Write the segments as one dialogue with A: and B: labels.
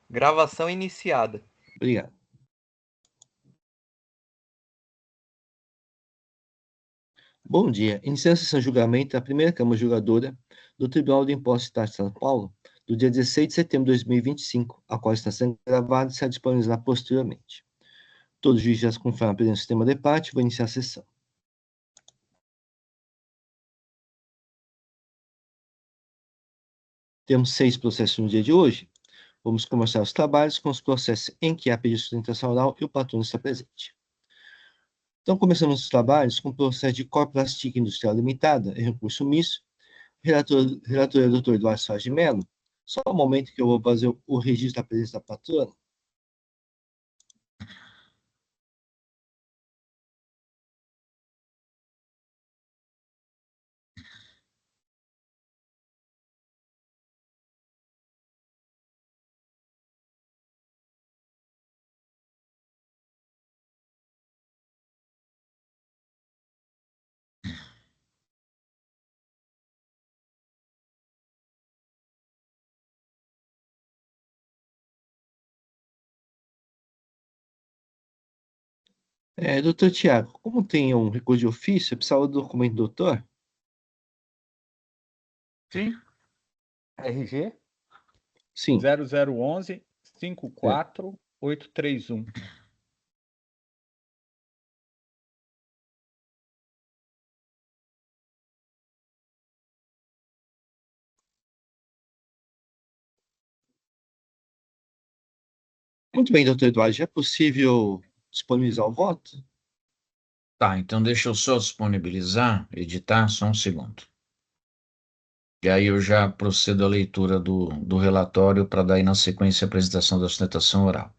A: Gravação iniciada.
B: Obrigado. Bom dia. Iniciando a sessão de julgamento da primeira Câmara Julgadora do Tribunal de Impostos e Taxas de São Paulo, do dia 16 de setembro de 2025, a qual está sendo gravada e será disponibilizada posteriormente. Todos os juízes já se confirmam presente no sistema de parte, vou iniciar a sessão. Temos 6 processos no dia de hoje. Vamos começar os trabalhos com os processos em que há pedido de sustentação oral e o patrono está presente. Então, começamos os trabalhos com o processo de Corplastic Industrial Limitada, em recurso misto. Relator é o doutor Eduardo Soares de Mello. Só um momento que eu vou fazer o registro da presença da patrona. Doutor Tiago, como tem um recurso de ofício, eu precisava do documento do doutor?
C: Sim. RG
B: Sim.
C: 0011 54831.
B: Muito bem, doutor Eduardo, já é possível disponibilizar o voto?
D: Tá, então deixa eu só disponibilizar, editar, só um segundo. E aí eu já procedo à leitura do relatório para dar aí na sequência a apresentação da sustentação oral.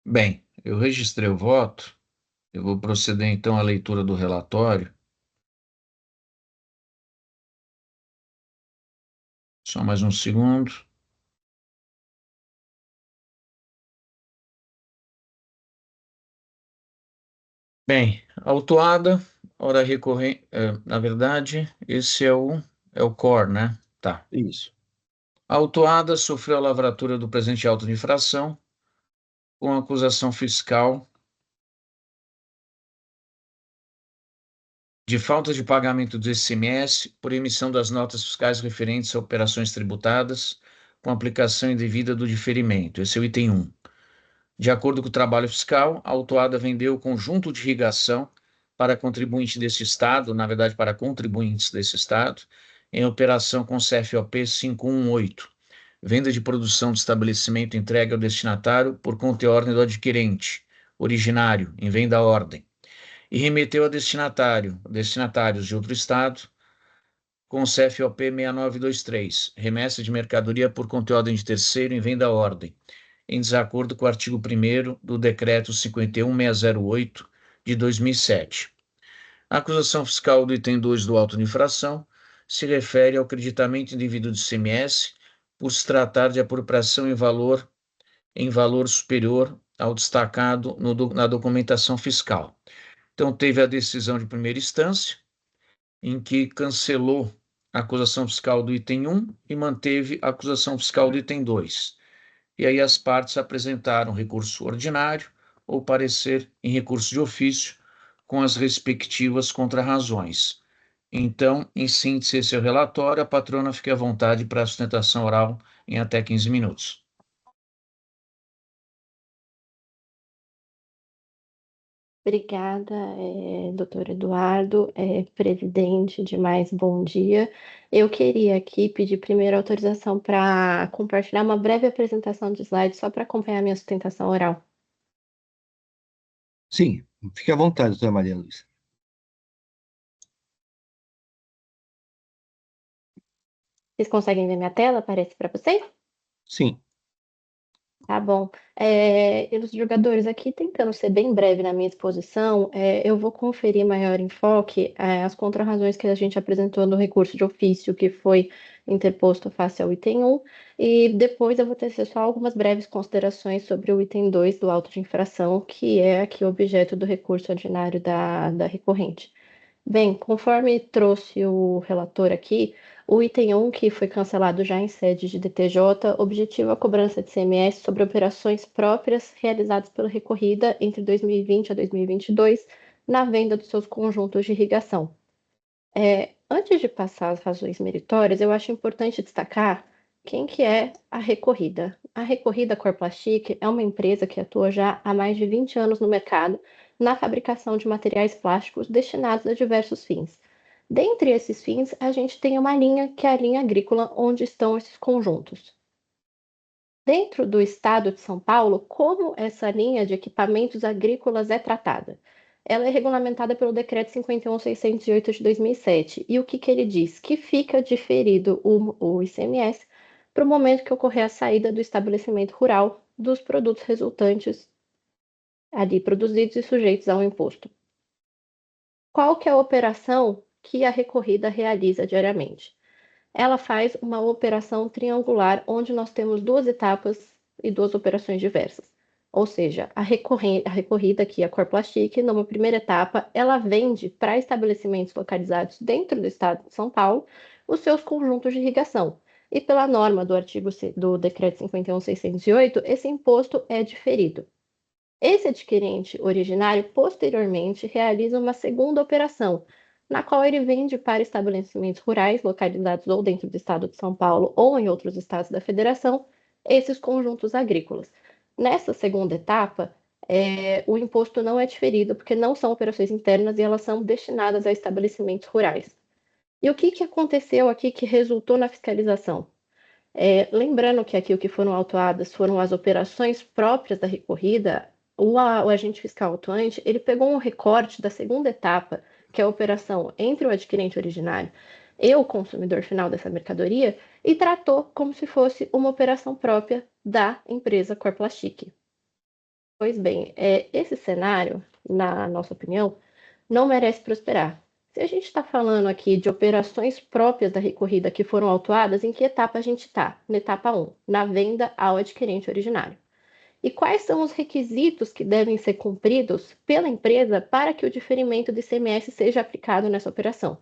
D: Bem, eu registrei o voto, eu vou proceder então à leitura do relatório. Só mais um segundo. Bem, autuada, hora recorrente, na verdade, esse é o core, né? Tá.
B: Isso.
D: A autuada sofreu a lavratura do presente auto de infração com acusação fiscal de falta de pagamento do ICMS por emissão das notas fiscais referentes a operações tributadas com aplicação indevida do diferimento. Esse é o item 1. De acordo com o trabalho fiscal, a autuada vendeu o conjunto de irrigação para contribuinte desse Estado, na verdade para contribuintes desse Estado, em operação com CFOP 518, venda de produção do estabelecimento entregue ao destinatário por conta e ordem do adquirente, originário, em venda à ordem, e remeteu a destinatários de outro Estado, com CFOP 6923, remessa de mercadoria por conta e ordem de terceiro em venda à ordem, em desacordo com o artigo 1º do Decreto 51608 de 2007. A acusação fiscal do item 2 do auto de infração se refere ao creditamento indevido de ICMS por se tratar de apropriação em valor superior ao destacado na documentação fiscal. Então, teve a decisão de primeira instância, em que cancelou a acusação fiscal do item 1 e manteve a acusação fiscal do item 2. E aí as partes apresentaram recurso ordinário ou parecer em recurso de ofício com as respectivas contrarrazões. Então, em síntese, esse é o relatório. A patrona fique à vontade para a sustentação oral em até 15 minutos.
A: Obrigada, doutor Eduardo, presidente de Mais Bom Dia. Eu queria aqui pedir primeiro autorização para compartilhar uma breve apresentação de slides só para acompanhar minha sustentação oral.
B: Sim, fique à vontade, doutora Maria Luísa.
A: Vocês conseguem ver minha tela? Aparece para vocês?
B: Sim.
A: Tá bom. Os jogadores aqui, tentando ser bem breve na minha exposição, eu vou conferir maior enfoque as contrarrazões que a gente apresentou no recurso de ofício que foi interposto face ao item 1, e depois eu vou tecer só algumas breves considerações sobre o item 2 do auto de infração, que é aqui o objeto do recurso ordinário da recorrente. Bem, conforme trouxe o relator aqui, o item 1, que foi cancelado já em sede de DTJ, objetiva a cobrança de CMS sobre operações próprias realizadas pela recorrida entre 2020 a 2022 na venda dos seus conjuntos de irrigação. Antes de passar as razões meritórias, eu acho importante destacar quem que é a recorrida. A recorrida Corplastic é uma empresa que atua já há mais de 20 anos no mercado na fabricação de materiais plásticos destinados a diversos fins. Dentre esses fins, a gente tem uma linha, que é a linha agrícola, onde estão esses conjuntos. Dentro do estado de São Paulo, como essa linha de equipamentos agrícolas é tratada? Ela é regulamentada pelo Decreto 51.608 de 2007. E o que ele diz? Que fica diferido o ICMS para o momento que ocorrer a saída do estabelecimento rural dos produtos resultantes ali produzidos e sujeitos ao imposto. Qual que é a operação que a recorrida realiza diariamente? Ela faz uma operação triangular, onde nós temos duas etapas e duas operações diversas. Ou seja, a recorrida aqui, a Corplastic, numa primeira etapa, ela vende para estabelecimentos localizados dentro do estado de São Paulo os seus conjuntos de irrigação. E pela norma do artigo do Decreto 51.608, esse imposto é diferido. Esse adquirente originário, posteriormente, realiza uma segunda operação, na qual ele vende para estabelecimentos rurais localizados ou dentro do estado de São Paulo ou em outros estados da federação, esses conjuntos agrícolas. Nessa segunda etapa, o imposto não é diferido, porque não são operações internas e elas são destinadas a estabelecimentos rurais. E o que aconteceu aqui que resultou na fiscalização? Lembrando que aqui o que foram autuadas foram as operações próprias da recorrida, o agente fiscal atuante, ele pegou um recorte da segunda etapa, que é a operação entre o adquirente originário e o consumidor final dessa mercadoria, e tratou como se fosse uma operação própria da empresa Corplastic. Pois bem, esse cenário, na nossa opinião, não merece prosperar. Se a gente está falando aqui de operações próprias da recorrida que foram autuadas, em que etapa a gente está? Na etapa 1, na venda ao adquirente originário. E quais são os requisitos que devem ser cumpridos pela empresa para que o diferimento do ICMS seja aplicado nessa operação?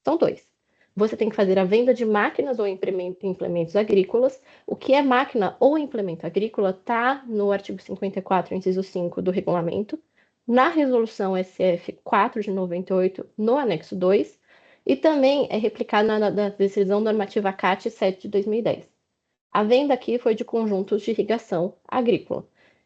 A: São dois. Você tem que fazer a venda de máquinas ou implementos agrícolas. O que é máquina ou implemento agrícola está no artigo 54, inciso 5 do regulamento, na resolução SF 4 de 98, no anexo 2, e também é replicado na decisão normativa CAT 7 de 2010. A venda aqui foi de conjuntos de irrigação agrícola.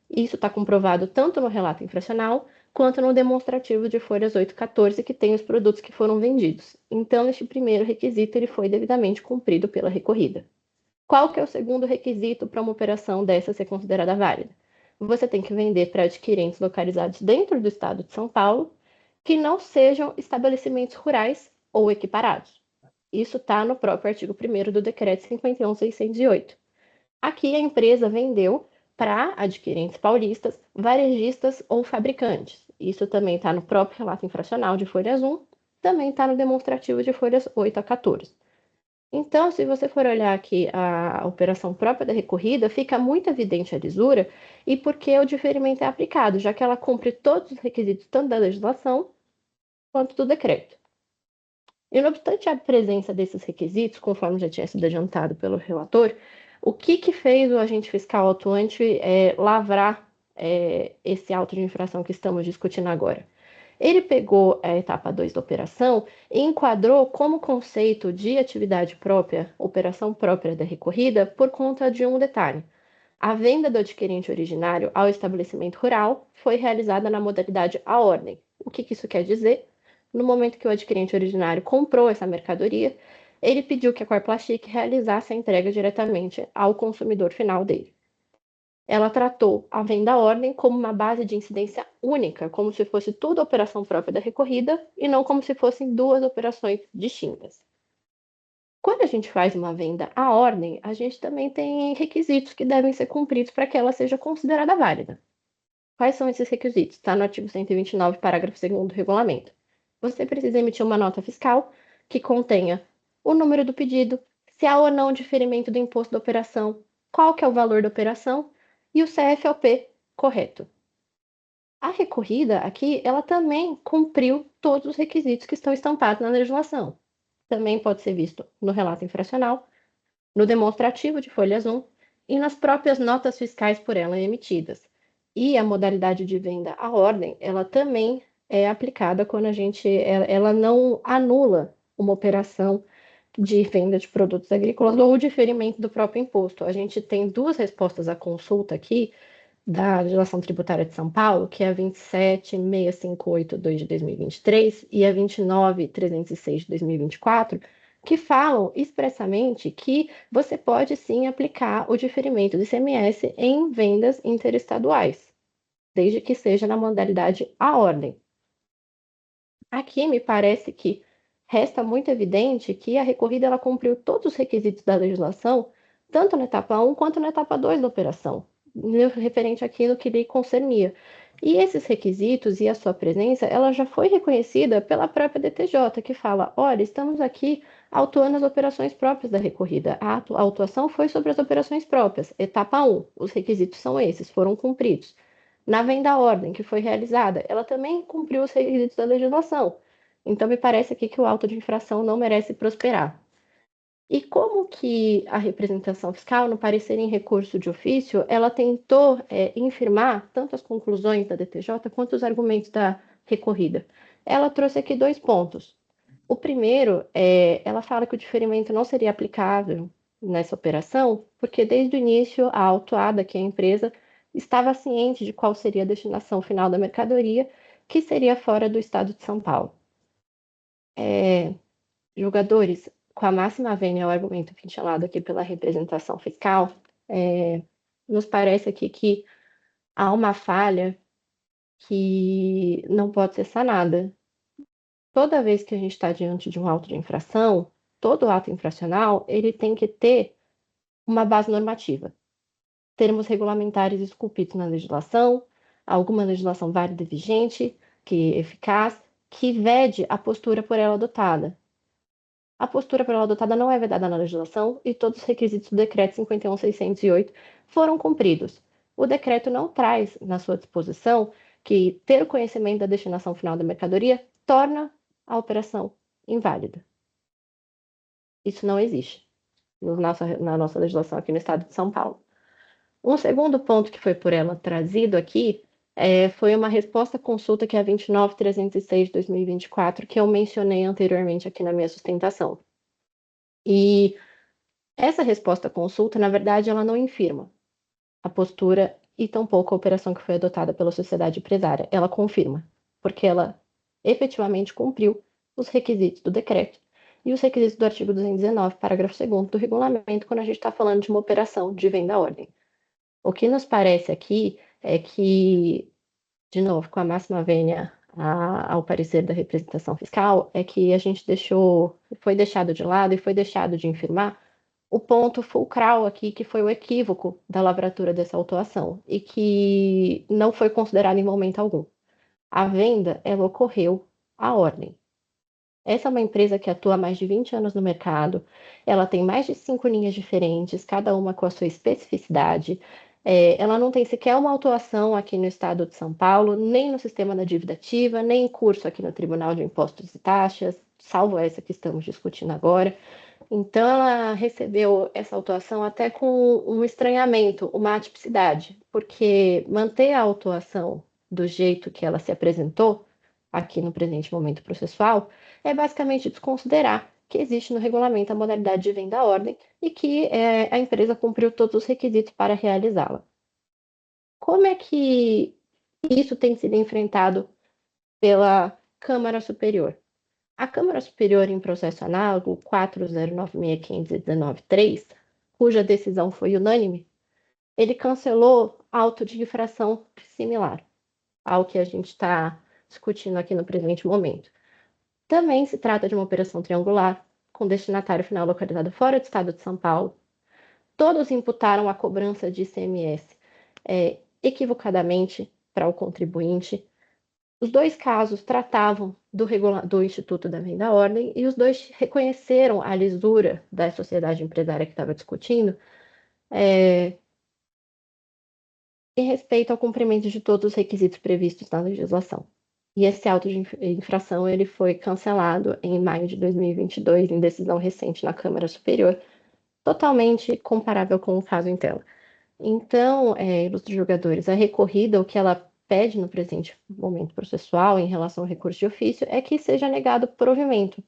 A: Isso está comprovado tanto no relato infracional quanto no demonstrativo de folhas 8 e 14, que tem os produtos que foram vendidos. Então, este primeiro requisito ele foi devidamente cumprido pela recorrida. Qual que é o segundo requisito para uma operação dessa ser considerada válida? Você tem que vender para adquirentes localizados dentro do estado de São Paulo que não sejam estabelecimentos rurais ou equiparados. Isso está no próprio artigo 1º do Decreto 51.608. Aqui a empresa vendeu para adquirentes paulistas, varejistas ou fabricantes. Isso também está no próprio relato infracional de folhas 1, também está no demonstrativo de folhas 8 a 14. Então, se você for olhar aqui a operação própria da recorrida, fica muito evidente a lisura e por que o diferimento é aplicado, já que ela cumpre todos os requisitos tanto da legislação quanto do decreto. E não obstante a presença desses requisitos, conforme já tinha sido adiantado pelo relator, o que fez o agente fiscal atuante lavrar esse auto de infração que estamos discutindo agora? Ele pegou a etapa 2 da operação e enquadrou como conceito de atividade própria, operação própria da recorrida, por conta de um detalhe. A venda do adquirente originário ao estabelecimento rural foi realizada na modalidade à ordem. O que isso quer dizer? No momento que o adquirente originário comprou essa mercadoria, ele pediu que a Corplastic realizasse a entrega diretamente ao consumidor final dele. Ela tratou a venda à ordem como uma base de incidência única, como se fosse tudo operação própria da recorrida e não como se fossem duas operações distintas. Quando a gente faz uma venda à ordem, a gente também tem requisitos que devem ser cumpridos para que ela seja considerada válida. Quais são esses requisitos? Está no artigo 129, parágrafo 2º do regulamento. Você precisa emitir uma nota fiscal que contenha o número do pedido, se há ou não diferimento do imposto da operação, qual que é o valor da operação e o CFOP correto. A recorrida aqui, ela também cumpriu todos os requisitos que estão estampados na legislação. Também pode ser visto no relato infracional, no demonstrativo de folhas 1 e nas próprias notas fiscais por ela emitidas. E a modalidade de venda à ordem, ela também é aplicada quando ela não anula uma operação de venda de produtos agrícolas ou diferimento do próprio imposto. A gente tem duas respostas à consulta aqui da legislação tributária de São Paulo, que é a 27658/2 de 2023 e a 29306 de 2024, que falam expressamente que você pode sim aplicar o diferimento do ICMS em vendas interestaduais, desde que seja na modalidade à ordem. Aqui me parece que resta muito evidente que a recorrida ela cumpriu todos os requisitos da legislação, tanto na etapa 1 quanto na etapa 2 da operação, referente àquilo que lhe concernia. E esses requisitos e a sua presença, ela já foi reconhecida pela própria DTJ, que fala, olha, estamos aqui autuando as operações próprias da recorrida. A autuação foi sobre as operações próprias. Etapa 1, os requisitos são esses, foram cumpridos. Na venda à ordem que foi realizada, ela também cumpriu os requisitos da legislação. Então, me parece aqui que o auto de infração não merece prosperar. E como que a representação fiscal, no parecer em recurso de ofício, ela tentou infirmar tanto as conclusões da DTJ quanto os argumentos da recorrida? Ela trouxe aqui dois pontos. O primeiro, ela fala que o diferimento não seria aplicável nessa operação, porque desde o início a autuada, que é a empresa, estava ciente de qual seria a destinação final da mercadoria, que seria fora do estado de São Paulo. Julgadores, com a máxima vênia ao argumento ventilado aqui pela representação fiscal, nos parece aqui que há uma falha que não pode ser sanada. Toda vez que a gente está diante de um auto de infração, todo ato infracional, ele tem que ter uma base normativa. Termos regulamentares esculpidos na legislação, alguma legislação válida e vigente, que eficaz, que vede a postura por ela adotada. A postura por ela adotada não é vedada na legislação e todos os requisitos do decreto 51.608 foram cumpridos. O decreto não traz na sua disposição que ter o conhecimento da destinação final da mercadoria torna a operação inválida. Isso não existe na nossa legislação aqui no estado de São Paulo. Um segundo ponto que foi por ela trazido aqui foi uma resposta à consulta que é a 29.306 de 2024, que eu mencionei anteriormente aqui na minha sustentação. E essa resposta à consulta, na verdade, ela não infirma a postura e tampouco a operação que foi adotada pela sociedade empresária. Ela confirma, porque ela efetivamente cumpriu os requisitos do decreto e os requisitos do artigo 219, parágrafo 2º do regulamento, quando a gente está falando de uma operação de venda à ordem. O que nos parece aqui é que, de novo, com a máxima vênia ao parecer da representação fiscal, é que a gente foi deixado de lado e foi deixado de infirmar o ponto fulcral aqui, que foi o equívoco da lavratura dessa autuação e que não foi considerado em momento algum. A venda, ela ocorreu à ordem. Essa é uma empresa que atua há mais de 20 anos no mercado, ela tem mais de 5 linhas diferentes, cada uma com a sua especificidade. Ela não tem sequer uma autuação aqui no estado de São Paulo, nem no sistema da dívida ativa, nem em curso aqui no Tribunal de Impostos e Taxas. salvo essa que estamos discutindo agora. Então, ela recebeu essa autuação até com um estranhamento, uma atipicidade, porque manter a autuação do jeito que ela se apresentou, aqui no presente momento processual, é basicamente desconsiderar que existe no regulamento a modalidade de venda à ordem e que a empresa cumpriu todos os requisitos para realizá-la. Como é que isso tem sido enfrentado pela Câmara Superior? A Câmara Superior, em processo análogo 4096519-3, cuja decisão foi unânime, ele cancelou auto de infração similar ao que a gente está discutindo aqui no presente momento. Também se trata de uma operação triangular, com destinatário final localizado fora do estado de São Paulo. Todos imputaram a cobrança de ICMS equivocadamente para o contribuinte. Os dois casos tratavam do Instituto da Venda à Ordem e os dois reconheceram a lisura da sociedade empresária que estava discutindo em respeito ao cumprimento de todos os requisitos previstos na legislação. E esse auto de infração ele foi cancelado em maio de 2022, em decisão recente na Câmara Superior, totalmente comparável com o caso em tela. Então, ilustres julgadores, a recorrida, o que ela pede no presente momento processual em relação ao recurso de ofício é que seja negado provimento,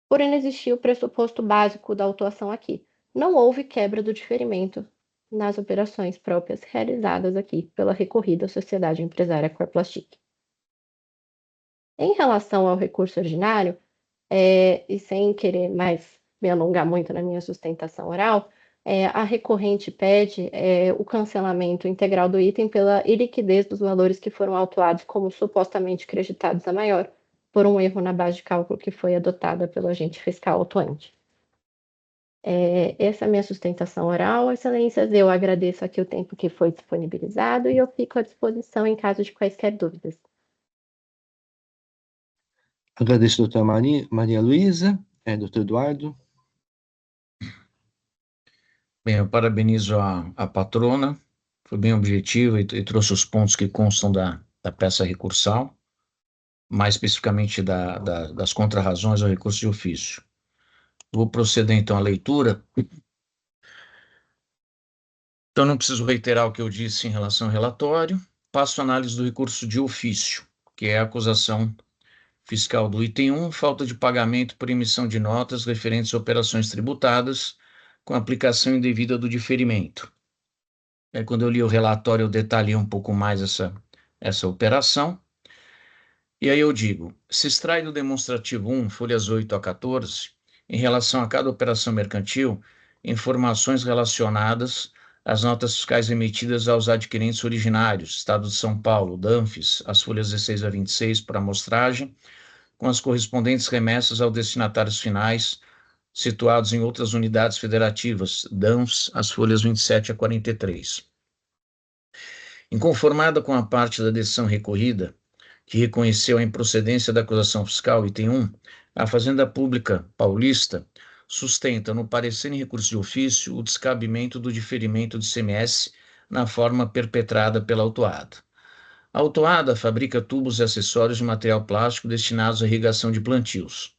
A: por inexistir o pressuposto básico da autuação aqui. Não houve quebra do diferimento nas operações próprias realizadas aqui pela recorrida Sociedade Empresária Corplastic. Em relação ao recurso ordinário, e sem querer mais me alongar muito na minha sustentação oral, a recorrente pede o cancelamento integral do item pela iliquidez dos valores que foram autuados como supostamente creditados a maior, por um erro na base de cálculo que foi adotada pelo agente fiscal autuante. Essa é a minha sustentação oral. Excelências, eu agradeço aqui o tempo que foi disponibilizado e eu fico à disposição em caso de quaisquer dúvidas.
B: Agradeço, doutora Maria Luísa. Doutor Eduardo.
D: Bem, eu parabenizo a patrona, foi bem objetiva e trouxe os pontos que constam da peça recursal, mais especificamente das contrarrazões ao recurso de ofício. Vou proceder então à leitura. Então, não preciso reiterar o que eu disse em relação ao relatório. Passo a análise do recurso de ofício, que é a acusação fiscal do item 1, falta de pagamento por emissão de notas referentes a operações tributadas com aplicação indevida do diferimento. Quando eu li o relatório, eu detalhei um pouco mais essa operação. E aí eu digo, se extrai do demonstrativo 1, folhas 8 a 14, em relação a cada operação mercantil, informações relacionadas às notas fiscais emitidas aos adquirentes originários, Estado de São Paulo, DANFES, as folhas 16 a 26 para amostragem, com as correspondentes remessas aos destinatários finais, situados em outras unidades federativas, DANFs, as folhas 27 a 43. Inconformada com a parte da decisão recorrida, que reconheceu a improcedência da acusação fiscal, item 1, a Fazenda Pública Paulista sustenta, no parecer em recurso de ofício, o descabimento do diferimento de ICMS na forma perpetrada pela autuada. A autuada fabrica tubos e acessórios de material plástico destinados à irrigação de plantios.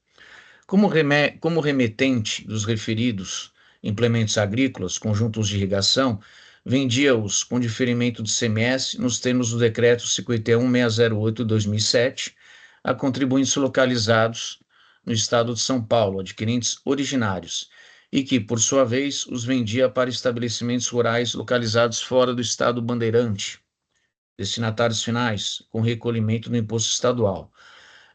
D: Como remetente dos referidos implementos agrícolas, conjuntos de irrigação, vendia-os com diferimento de ICMS nos termos do Decreto 51.608/2007 a contribuintes localizados no Estado de São Paulo, adquirentes originários, e que, por sua vez, os vendia para estabelecimentos rurais localizados fora do Estado bandeirante, destinatários finais, com recolhimento do imposto estadual.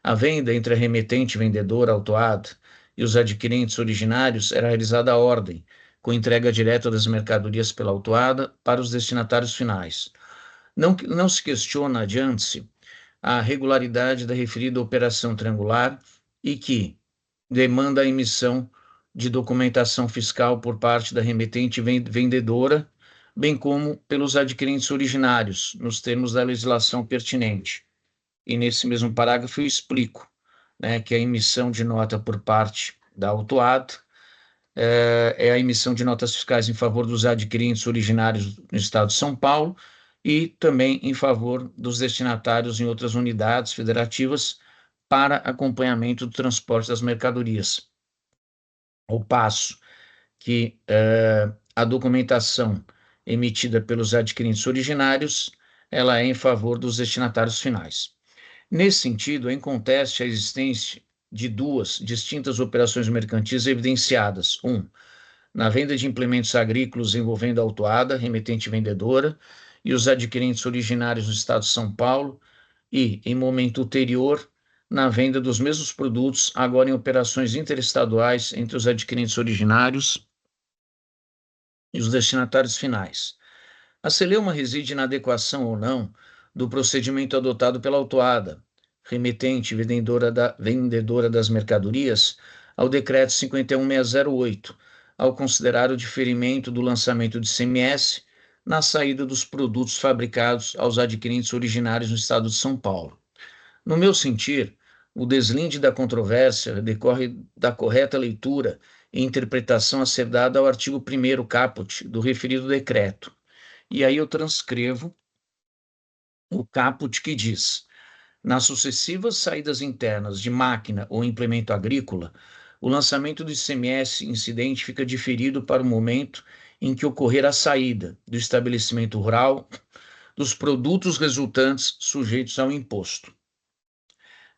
D: A venda entre a remetente vendedora autuada e os adquirentes originários era realizada à ordem, com entrega direta das mercadorias pela autuada para os destinatários finais. Não se questiona, adiante-se, a regularidade da referida operação triangular e que demanda a emissão de documentação fiscal por parte da remetente vendedora, bem como pelos adquirentes originários, nos termos da legislação pertinente. E nesse mesmo parágrafo eu explico, que a emissão de nota por parte da autuada é a emissão de notas fiscais em favor dos adquirentes originários no Estado de São Paulo e também em favor dos destinatários em outras unidades federativas para acompanhamento do transporte das mercadorias, ao passo que a documentação emitida pelos adquirentes originários, ela é em favor dos destinatários finais. Nesse sentido, é inconteste a existência de duas distintas operações mercantis evidenciadas. Na venda de implementos agrícolas envolvendo a autuada, remetente vendedora, e os adquirentes originários do Estado de São Paulo, e, em momento ulterior, na venda dos mesmos produtos, agora em operações interestaduais entre os adquirentes originários e os destinatários finais. A celeuma reside na adequação ou não do procedimento adotado pela autuada, remetente vendedora das mercadorias, ao decreto 51.608, ao considerar o diferimento do lançamento de ICMS na saída dos produtos fabricados aos adquirentes originários no Estado de São Paulo. No meu sentir, o deslinde da controvérsia decorre da correta leitura e interpretação a ser dada ao artigo 1º caput do referido decreto. E aí eu transcrevo o caput que diz: nas sucessivas saídas internas de máquina ou implemento agrícola, o lançamento do ICMS incidente fica diferido para o momento em que ocorrer a saída do estabelecimento rural dos produtos resultantes sujeitos ao imposto.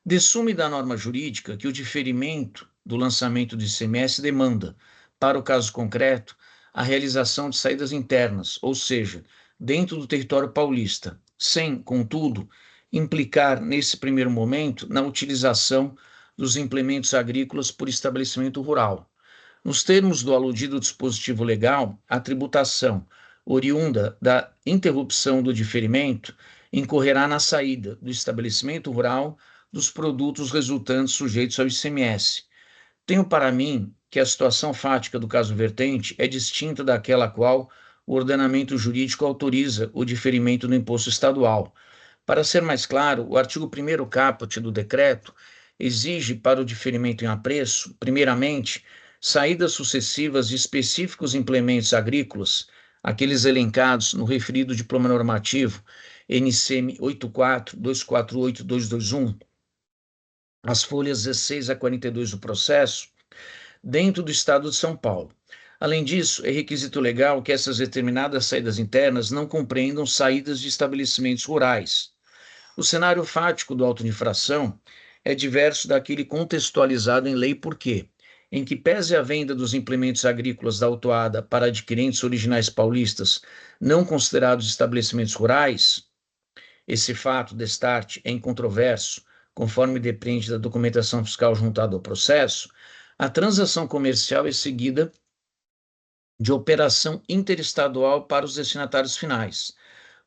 D: Dessume da norma jurídica que o diferimento do lançamento do ICMS demanda, para o caso concreto, a realização de saídas internas, ou seja, dentro do território paulista, sem, contudo, implicar, nesse primeiro momento, na utilização dos implementos agrícolas por estabelecimento rural. Nos termos do aludido dispositivo legal, a tributação oriunda da interrupção do diferimento incorrerá na saída do estabelecimento rural dos produtos resultantes sujeitos ao ICMS. Tenho para mim que a situação fática do caso vertente é distinta daquela a qual o ordenamento jurídico autoriza o diferimento do imposto estadual. Para ser mais claro, o artigo 1º caput do decreto exige para o diferimento em apreço, primeiramente, saídas sucessivas de específicos implementos agrícolas, aqueles elencados no referido diploma normativo NCM 84248221, as folhas 16 a 42 do processo, dentro do Estado de São Paulo. Além disso, é requisito legal que essas determinadas saídas internas não compreendam saídas de estabelecimentos rurais. O cenário fático do auto de infração é diverso daquele contextualizado em lei porque, em que pese a venda dos implementos agrícolas da autuada para adquirentes originais paulistas não considerados estabelecimentos rurais, esse fato, destarte, é incontroverso, conforme depende da documentação fiscal juntada ao processo, a transação comercial é seguida de operação interestadual para os destinatários finais.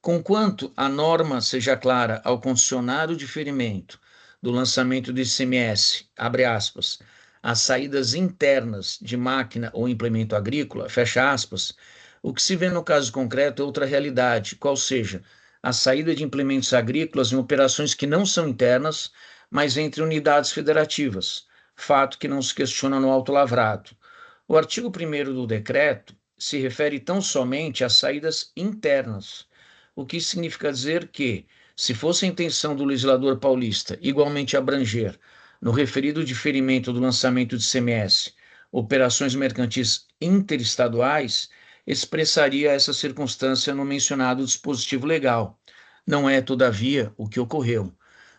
D: Conquanto a norma seja clara ao condicionar o diferimento do lançamento do ICMS, abre aspas, as saídas internas de máquina ou implemento agrícola, fecha aspas, o que se vê no caso concreto é outra realidade, qual seja, a saída de implementos agrícolas em operações que não são internas, mas entre unidades federativas, fato que não se questiona no auto lavrado. O artigo 1º do decreto se refere tão somente às saídas internas, o que significa dizer que, se fosse a intenção do legislador paulista igualmente abranger, no referido diferimento do lançamento de ICMS, operações mercantis interestaduais, expressaria essa circunstância no mencionado dispositivo legal. Não é, todavia, o que ocorreu.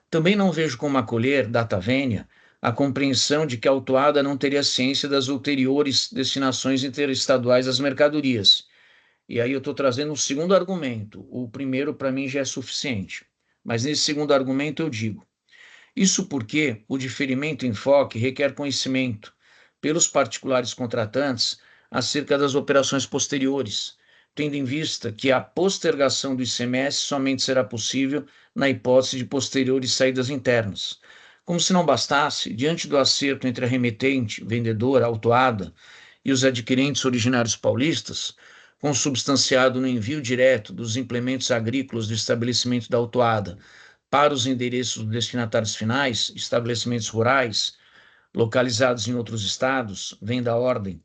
D: Também não vejo como acolher, data vênia, a compreensão de que a autuada não teria ciência das ulteriores destinações interestaduais das mercadorias. E aí eu estou trazendo um segundo argumento. O primeiro, para mim, já é suficiente. Mas nesse segundo argumento eu digo: isso porque o diferimento em enfoque requer conhecimento pelos particulares contratantes acerca das operações posteriores, tendo em vista que a postergação do ICMS somente será possível na hipótese de posteriores saídas internas. Como se não bastasse, diante do acerto entre a remetente, vendedora, autuada e os adquirentes originários paulistas, consubstanciado no envio direto dos implementos agrícolas do estabelecimento da autuada para os endereços dos destinatários finais, estabelecimentos rurais, localizados em outros estados, vem da ordem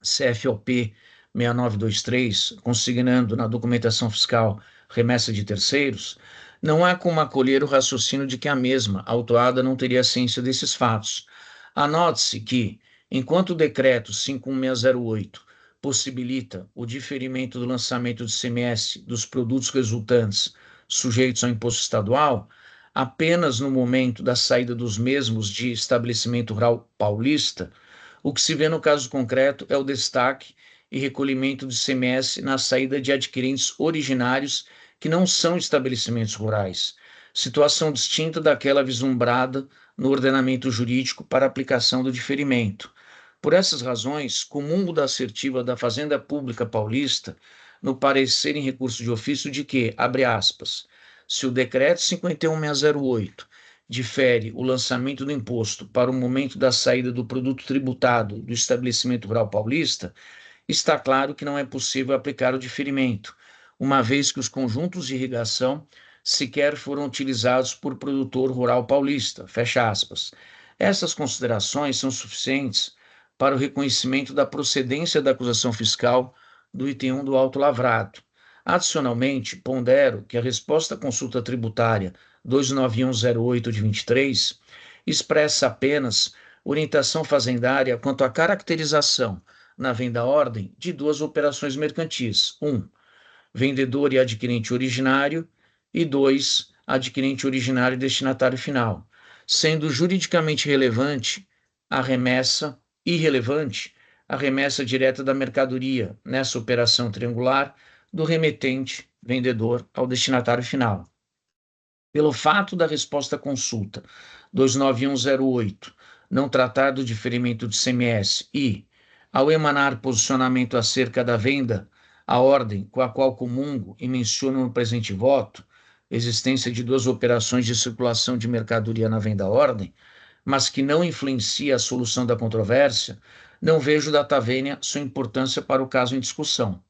D: CFOP 6923, consignando na documentação fiscal remessa de terceiros, Não há como acolher o raciocínio de que a mesma autuada não teria ciência desses fatos. Anote-se que, enquanto o decreto 51608 possibilita o diferimento do lançamento de ICMS dos produtos resultantes sujeitos ao imposto estadual, apenas no momento da saída dos mesmos de estabelecimento rural paulista, o que se vê no caso concreto é o destaque e recolhimento de ICMS na saída de adquirentes originários que não são estabelecimentos rurais, situação distinta daquela vislumbrada no ordenamento jurídico para aplicação do diferimento. Por essas razões, comungo da assertiva da Fazenda Pública Paulista no parecer em recurso de ofício de que, abre aspas, se o decreto 51608 difere o lançamento do imposto para o momento da saída do produto tributado do estabelecimento rural paulista, está claro que não é possível aplicar o diferimento, uma vez que os conjuntos de irrigação sequer foram utilizados por produtor rural paulista, fecha aspas. Essas considerações são suficientes para o reconhecimento da procedência da acusação fiscal do item 1 do auto lavrado. Adicionalmente, pondero que a resposta à consulta tributária 29108 de 23 expressa apenas orientação fazendária quanto à caracterização na venda-ordem de duas operações mercantis. 1. Vendedor e adquirente originário. E 2. Adquirente originário e destinatário final. Sendo juridicamente relevante a remessa, irrelevante a remessa direta da mercadoria nessa operação triangular do remetente, vendedor, ao destinatário final. Pelo fato da resposta à consulta 29108 não tratar do diferimento de ICMS e, ao emanar posicionamento acerca da venda, a ordem com a qual comungo e menciono no presente voto, existência de duas operações de circulação de mercadoria na venda-ordem, mas que não influencia a solução da controvérsia, não vejo data vênia sua importância para o caso em discussão.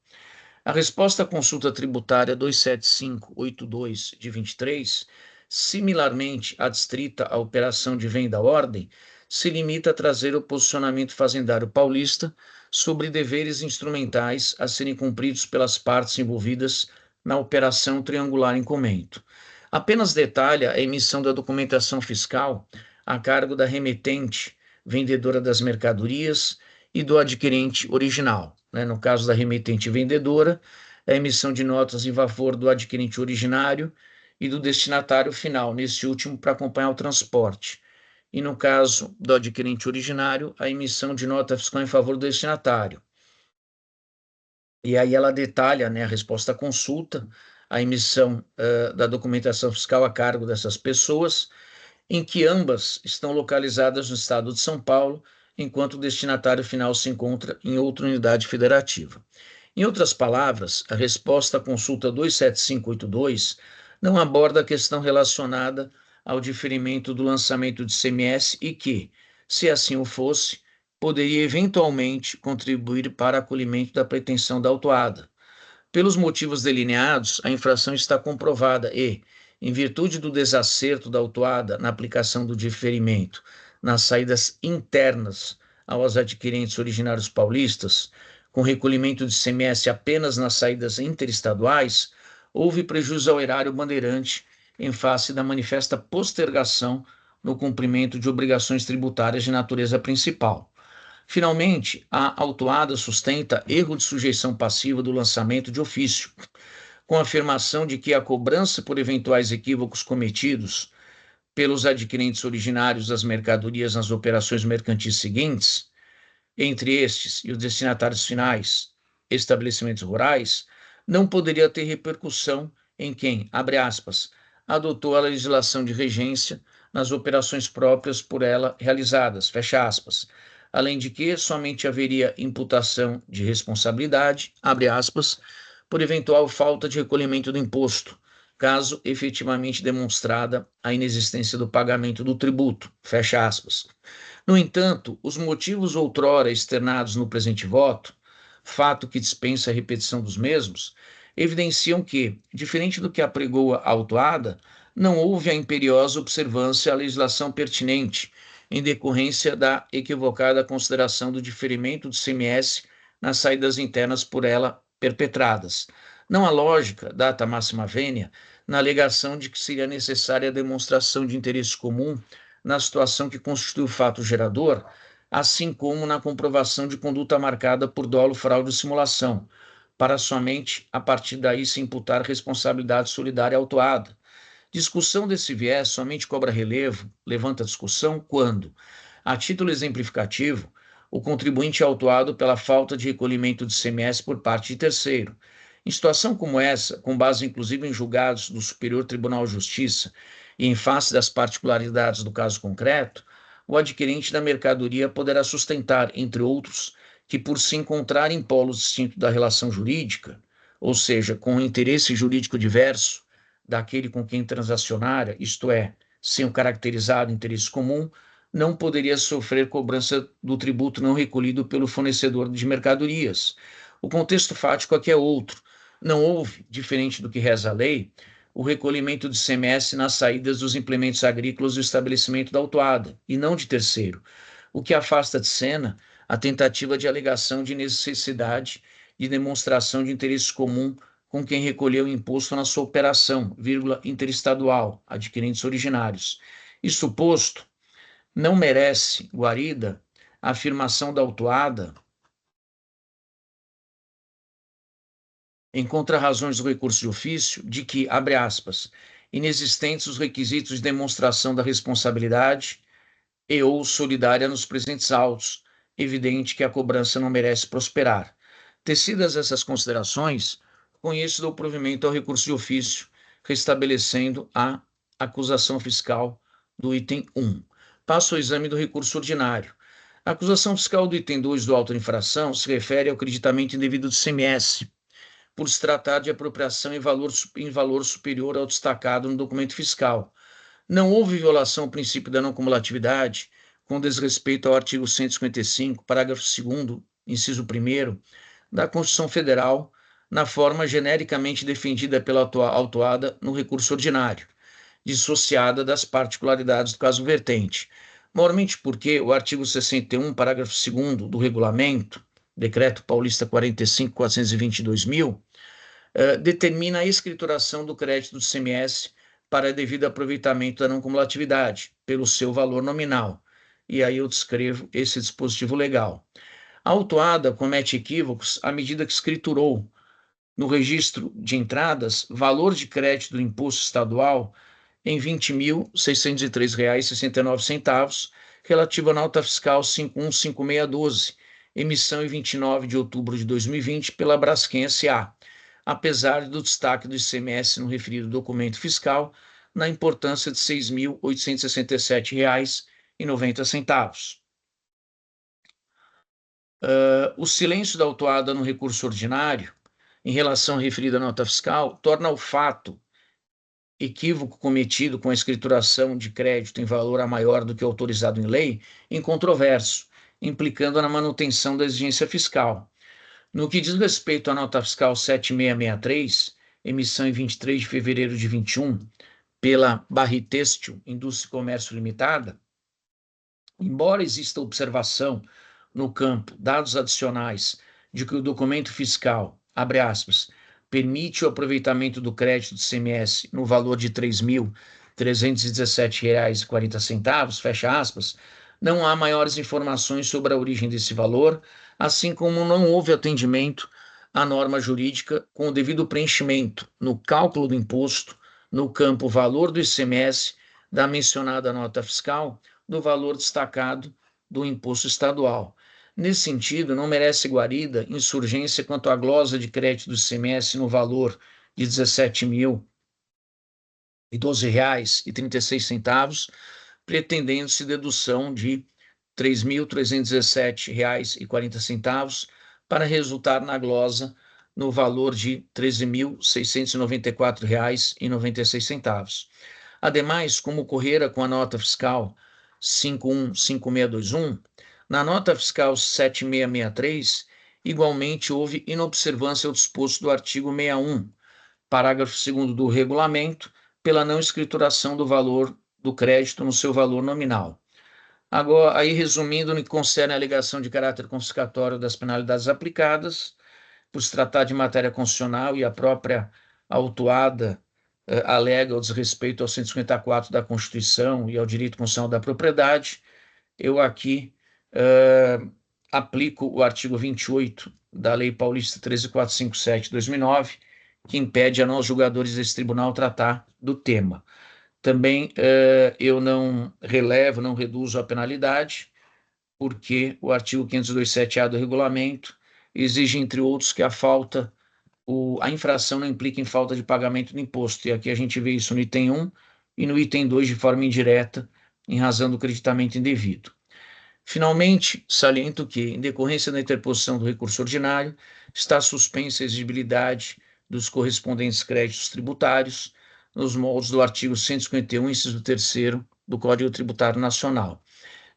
D: A resposta à consulta tributária 27582 de 23, similarmente adstrita à operação de venda-ordem, se limita a trazer o posicionamento fazendário paulista sobre deveres instrumentais a serem cumpridos pelas partes envolvidas na operação triangular em comento. Apenas detalha a emissão da documentação fiscal a cargo da remetente, vendedora das mercadorias, e do adquirente original. No caso da remetente vendedora, a emissão de notas em favor do adquirente originário e do destinatário final, nesse último para acompanhar o transporte. E no caso do adquirente originário, a emissão de nota fiscal em favor do destinatário. E aí ela detalha, a resposta à consulta, a emissão da documentação fiscal a cargo dessas pessoas, em que ambas estão localizadas no estado de São Paulo, enquanto o destinatário final se encontra em outra unidade federativa. Em outras palavras, a resposta à consulta 27582 não aborda a questão relacionada ao diferimento do lançamento de ICMS e que, se assim o fosse, poderia eventualmente contribuir para acolhimento da pretensão da autuada. Pelos motivos delineados, a infração está comprovada e, em virtude do desacerto da autuada na aplicação do diferimento nas saídas internas aos adquirentes originários paulistas, com recolhimento de ICMS apenas nas saídas interestaduais, houve prejuízo ao erário bandeirante em face da manifesta postergação no cumprimento de obrigações tributárias de natureza principal. Finalmente, a autuada sustenta erro de sujeição passiva do lançamento de ofício, com a afirmação de que a cobrança por eventuais equívocos cometidos pelos adquirentes originários das mercadorias nas operações mercantis seguintes, entre estes e os destinatários finais, estabelecimentos rurais, não poderia ter repercussão em quem, abre aspas, adotou a legislação de regência nas operações próprias por ela realizadas, fecha aspas, além de que somente haveria imputação de responsabilidade, abre aspas, por eventual falta de recolhimento do imposto, caso efetivamente demonstrada a inexistência do pagamento do tributo, fecha aspas. No entanto, os motivos outrora externados no presente voto, fato que dispensa a repetição dos mesmos, evidenciam que, diferente do que apregou a autuada, não houve a imperiosa observância à legislação pertinente, em decorrência da equivocada consideração do diferimento do ICMS nas saídas internas por ela perpetradas. Não há lógica, data máxima vênia, na alegação de que seria necessária a demonstração de interesse comum na situação que constitui o fato gerador, assim como na comprovação de conduta marcada por dolo, fraude ou simulação, para somente a partir daí se imputar responsabilidade solidária autuada. Discussão desse viés somente cobra relevo, levanta discussão, quando, a título exemplificativo, o contribuinte é autuado pela falta de recolhimento de ICMS por parte de terceiro. Em situação como essa, com base inclusive em julgados do Superior Tribunal de Justiça e em face das particularidades do caso concreto, o adquirente da mercadoria poderá sustentar, entre outros, que por se encontrar em polos distintos da relação jurídica, ou seja, com um interesse jurídico diverso daquele com quem transacionara, isto é, sem o caracterizado interesse comum, não poderia sofrer cobrança do tributo não recolhido pelo fornecedor de mercadorias. O contexto fático aqui é outro. Não houve, diferente do que reza a lei, o recolhimento de ICMS nas saídas dos implementos agrícolas do estabelecimento da autuada, e não de terceiro, o que afasta de cena a tentativa de alegação de necessidade de demonstração de interesse comum com quem recolheu o imposto na sua operação, interestadual, adquirentes originários. Isso posto, não merece, guarida, a afirmação da autuada em contrarrazões do recurso de ofício de que, abre aspas, inexistentes os requisitos de demonstração da responsabilidade e ou solidária nos presentes autos, evidente que a cobrança não merece prosperar. Tecidas essas considerações, conheço do provimento ao recurso de ofício, restabelecendo a acusação fiscal do item 1. Passo ao exame do recurso ordinário. A acusação fiscal do item 2 do auto de infração se refere ao creditamento indevido do ICMS, por se tratar de apropriação em valor superior ao destacado no documento fiscal. Não houve violação ao princípio da não cumulatividade, com desrespeito ao artigo 155, parágrafo 2º, inciso 1º, da Constituição Federal, na forma genericamente defendida pela autuada no recurso ordinário, dissociada das particularidades do caso vertente. Maiormente porque o artigo 61, parágrafo 2º do regulamento, Decreto Paulista 45.420/2000, determina a escrituração do crédito do ICMS para devido aproveitamento da não cumulatividade, pelo seu valor nominal. E aí eu descrevo esse dispositivo legal. A autuada comete equívocos à medida que escriturou no registro de entradas valor de crédito do imposto estadual em R$ 20.603,69, relativo à nota fiscal 515612, emissão em 29 de outubro de 2020 pela Braskem S.A., apesar do destaque do ICMS no referido documento fiscal, na importância de R$ 6.867,90. O silêncio da autuada no recurso ordinário, em relação à referida nota fiscal, torna o fato equívoco cometido com a escrituração de crédito em valor a maior do que autorizado em lei, incontroverso, implicando na manutenção da exigência fiscal. No que diz respeito à nota fiscal 7663, emissão em 23 de fevereiro de 21, pela Barri Têxtil, Indústria e Comércio Limitada, embora exista observação no campo dados adicionais de que o documento fiscal, abre aspas, permite o aproveitamento do crédito do ICMS no valor de R$ 3.317,40, fecha aspas, não há maiores informações sobre a origem desse valor, assim como não houve atendimento à norma jurídica com o devido preenchimento no cálculo do imposto, no campo valor do ICMS, da mencionada nota fiscal, do valor destacado do imposto estadual. Nesse sentido, não merece guarida insurgência quanto à glosa de crédito do ICMS no valor de R$ 17.012,36, pretendendo-se dedução de R$ 3.317,40 para resultar na glosa no valor de R$ 13.694,96. Ademais, como ocorrera com a nota fiscal 515621, na nota fiscal 7663, igualmente houve inobservância ao disposto do artigo 61, parágrafo 2º do regulamento, pela não escrituração do valor do crédito no seu valor nominal. Agora, aí resumindo, no que concerne a alegação de caráter confiscatório das penalidades aplicadas, por se tratar de matéria constitucional e a própria autuada alega o desrespeito ao 154 da Constituição e ao direito constitucional da propriedade, eu aqui aplico o artigo 28 da Lei Paulista 13.457 de 2009, que impede a nós, julgadores desse tribunal, tratar do tema. Também eu não relevo, não reduzo a penalidade, porque o artigo 502.7A do regulamento exige, entre outros, que a infração não implica em falta de pagamento do imposto. E aqui a gente vê isso no item 1 e no item 2 de forma indireta, em razão do creditamento indevido. Finalmente, saliento que, em decorrência da interposição do recurso ordinário, está suspensa a exigibilidade dos correspondentes créditos tributários, nos moldes do artigo 151, inciso 3º do Código Tributário Nacional.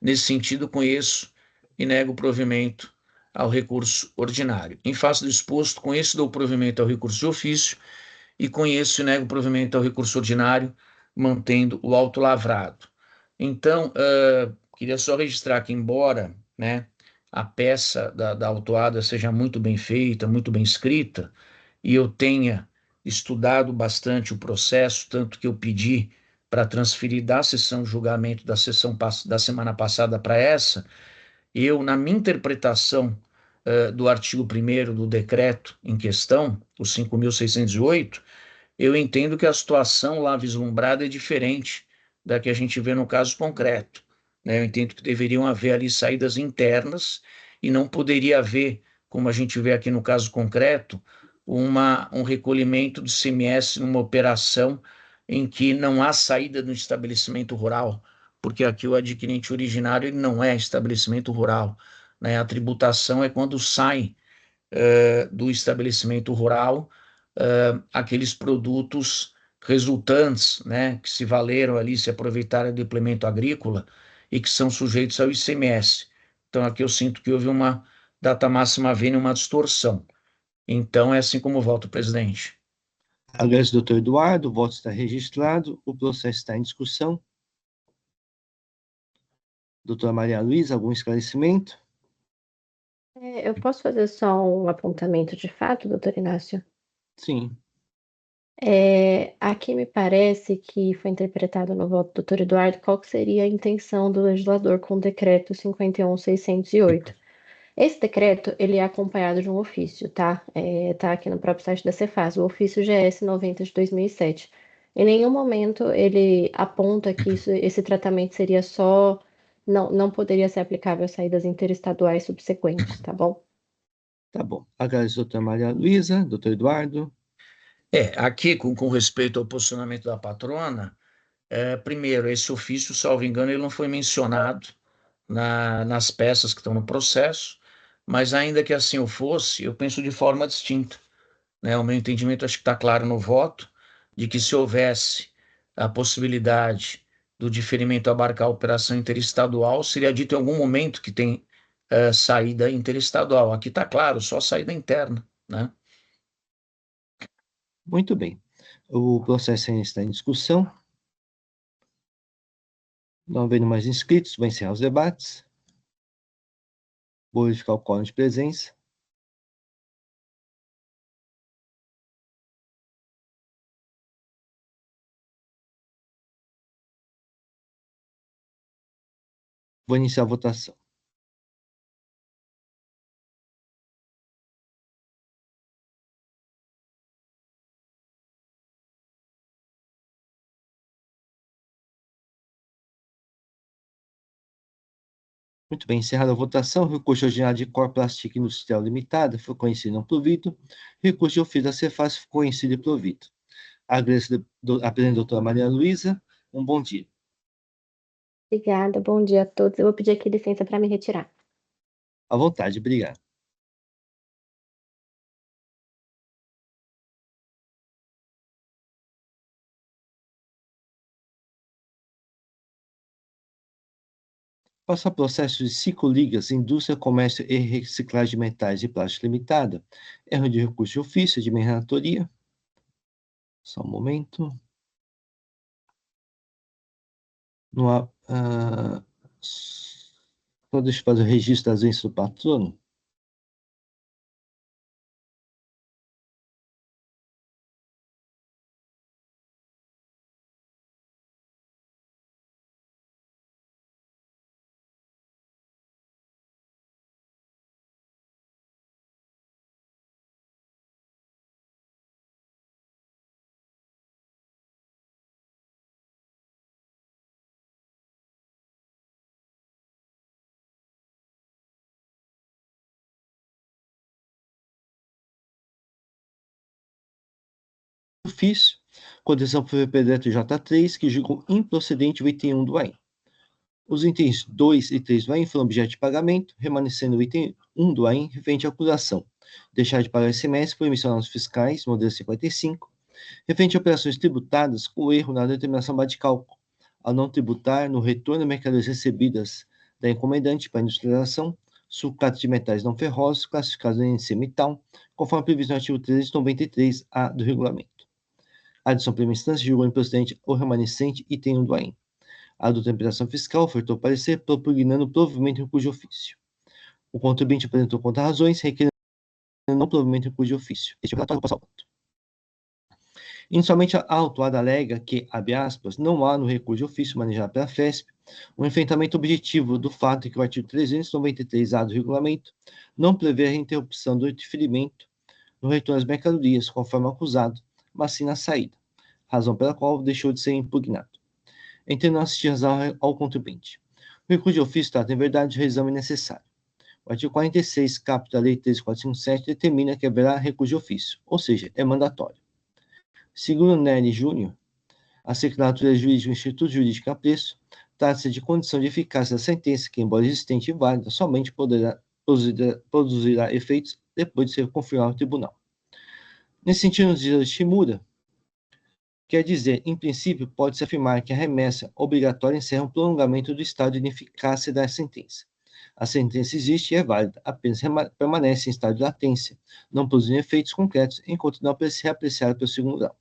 D: Nesse sentido, conheço e nego o provimento ao recurso ordinário. Em face do exposto, conheço e dou provimento ao recurso de ofício e conheço e nego o provimento ao recurso ordinário, mantendo o auto lavrado. Então, queria só registrar que, embora, né, a peça da autuada seja muito bem feita, muito bem escrita, e eu tenha estudado bastante o processo, tanto que eu pedi para transferir da sessão de julgamento da semana passada para essa, eu, na minha interpretação do artigo 1º do decreto em questão, o 5.608, eu entendo que a situação lá vislumbrada é diferente da que a gente vê no caso concreto, né? Eu entendo que deveriam haver ali saídas internas e não poderia haver, como a gente vê aqui no caso concreto, um recolhimento do ICMS numa operação em que não há saída do estabelecimento rural, porque aqui o adquirente originário ele não é estabelecimento rural, né? A tributação é quando sai do estabelecimento rural aqueles produtos resultantes, né, que se valeram ali, se aproveitaram do implemento agrícola e que são sujeitos ao ICMS. Então, aqui eu sinto que houve uma data máxima vênia, uma distorção. Então, é assim como voto, presidente.
B: Agradeço, doutor Eduardo. O voto está registrado. O processo está em discussão. Doutora Maria Luísa, algum esclarecimento?
A: Eu posso fazer só um apontamento de fato, doutor Inácio?
B: Sim.
A: Aqui me parece que foi interpretado no voto do doutor Eduardo qual que seria a intenção do legislador com o decreto 51.608. Esse decreto, ele é acompanhado de um ofício, tá? Tá aqui no próprio site da Cefaz, o ofício GS 90 de 2007. Em nenhum momento ele aponta que esse tratamento seria só, não poderia ser aplicável a saídas interestaduais subsequentes, tá bom?
B: Tá bom. Agradeço, doutora Maria Luísa. Doutor Eduardo.
D: Aqui, com respeito ao posicionamento da patrona, primeiro, esse ofício, salvo engano, ele não foi mencionado nas peças que estão no processo, mas ainda que assim o fosse, eu penso de forma distinta, né? O meu entendimento acho que está claro no voto, de que se houvesse a possibilidade do diferimento abarcar a operação interestadual, seria dito em algum momento que tem saída interestadual. Aqui está claro, só saída interna, né?
B: Muito bem. O processo ainda está em discussão. Não havendo mais inscritos, vou encerrar os debates. Vou verificar o quórum de presença. Vou iniciar a votação. Muito bem, encerrada a votação, recurso ordinário de Corplástica Industrial Limitada foi conhecido e não provido. Recurso de ofício da Cefaz foi conhecido e provido. Agradeço a presidente doutora Maria Luísa. Um bom dia.
A: Obrigada, bom dia a todos. Eu vou pedir aqui licença para me retirar.
B: À vontade, obrigado. Passa processo de Cicoligas, Indústria, Comércio e Reciclagem de Metais e Plástico Limitada. Erro de recurso de ofício, de minha relatoria. Só um momento. Não há, só deixa eu fazer o registro das doenças do patrono. ofício, contenção por VPDETO J3, que julgam improcedente o item 1 do AIM. Os itens 2 e 3 do AIM foram objeto de pagamento, remanescendo o item 1 do AIM referente à acusação, deixar de pagar ICMS por emissão de notas fiscais, modelo 55, referente a operações tributadas com erro na determinação base de cálculo, ao não tributar no retorno de mercadorias recebidas da encomendante para industrialização, sucatos de metais não ferrosos classificados em NC Metal, conforme previsto no artigo 393-A do regulamento. A adição primeira instância julgou improcedente ou remanescente item 1 do AIM. A doutora Operação Fiscal ofertou parecer propugnando o provimento em recurso de ofício. O contribuinte apresentou contra-razões, requerendo não provimento em recurso de ofício. Este relatório passa ao voto. Inicialmente, a autuada alega que, abre aspas, não há no recurso de ofício manejado pela FESP um enfrentamento objetivo do fato de que o artigo 393-A do regulamento não prevê a interrupção do interferimento no retorno das mercadorias, conforme acusado, mas sim na saída, razão pela qual deixou de ser impugnado. Entendo não assistir razão ao contribuinte. O recurso de ofício trata, em verdade, de reexame necessário. O artigo 46, caput da Lei 13.457, determina que haverá recurso de ofício, ou seja, é mandatório. Segundo Nery Júnior, a secretaria jurídica do Instituto Jurídico Apreço, trata-se de condição de eficácia da sentença que, embora existente e válida, somente produzirá efeitos depois de ser confirmado no tribunal. Nesse sentido, nos dias de Shimura, quer dizer, em princípio, pode-se afirmar que a remessa obrigatória encerra um prolongamento do estado de ineficácia da sentença. A sentença existe e é válida, apenas permanece em estado de latência, não produzindo efeitos concretos, enquanto não se reapreciada pelo segundo grau.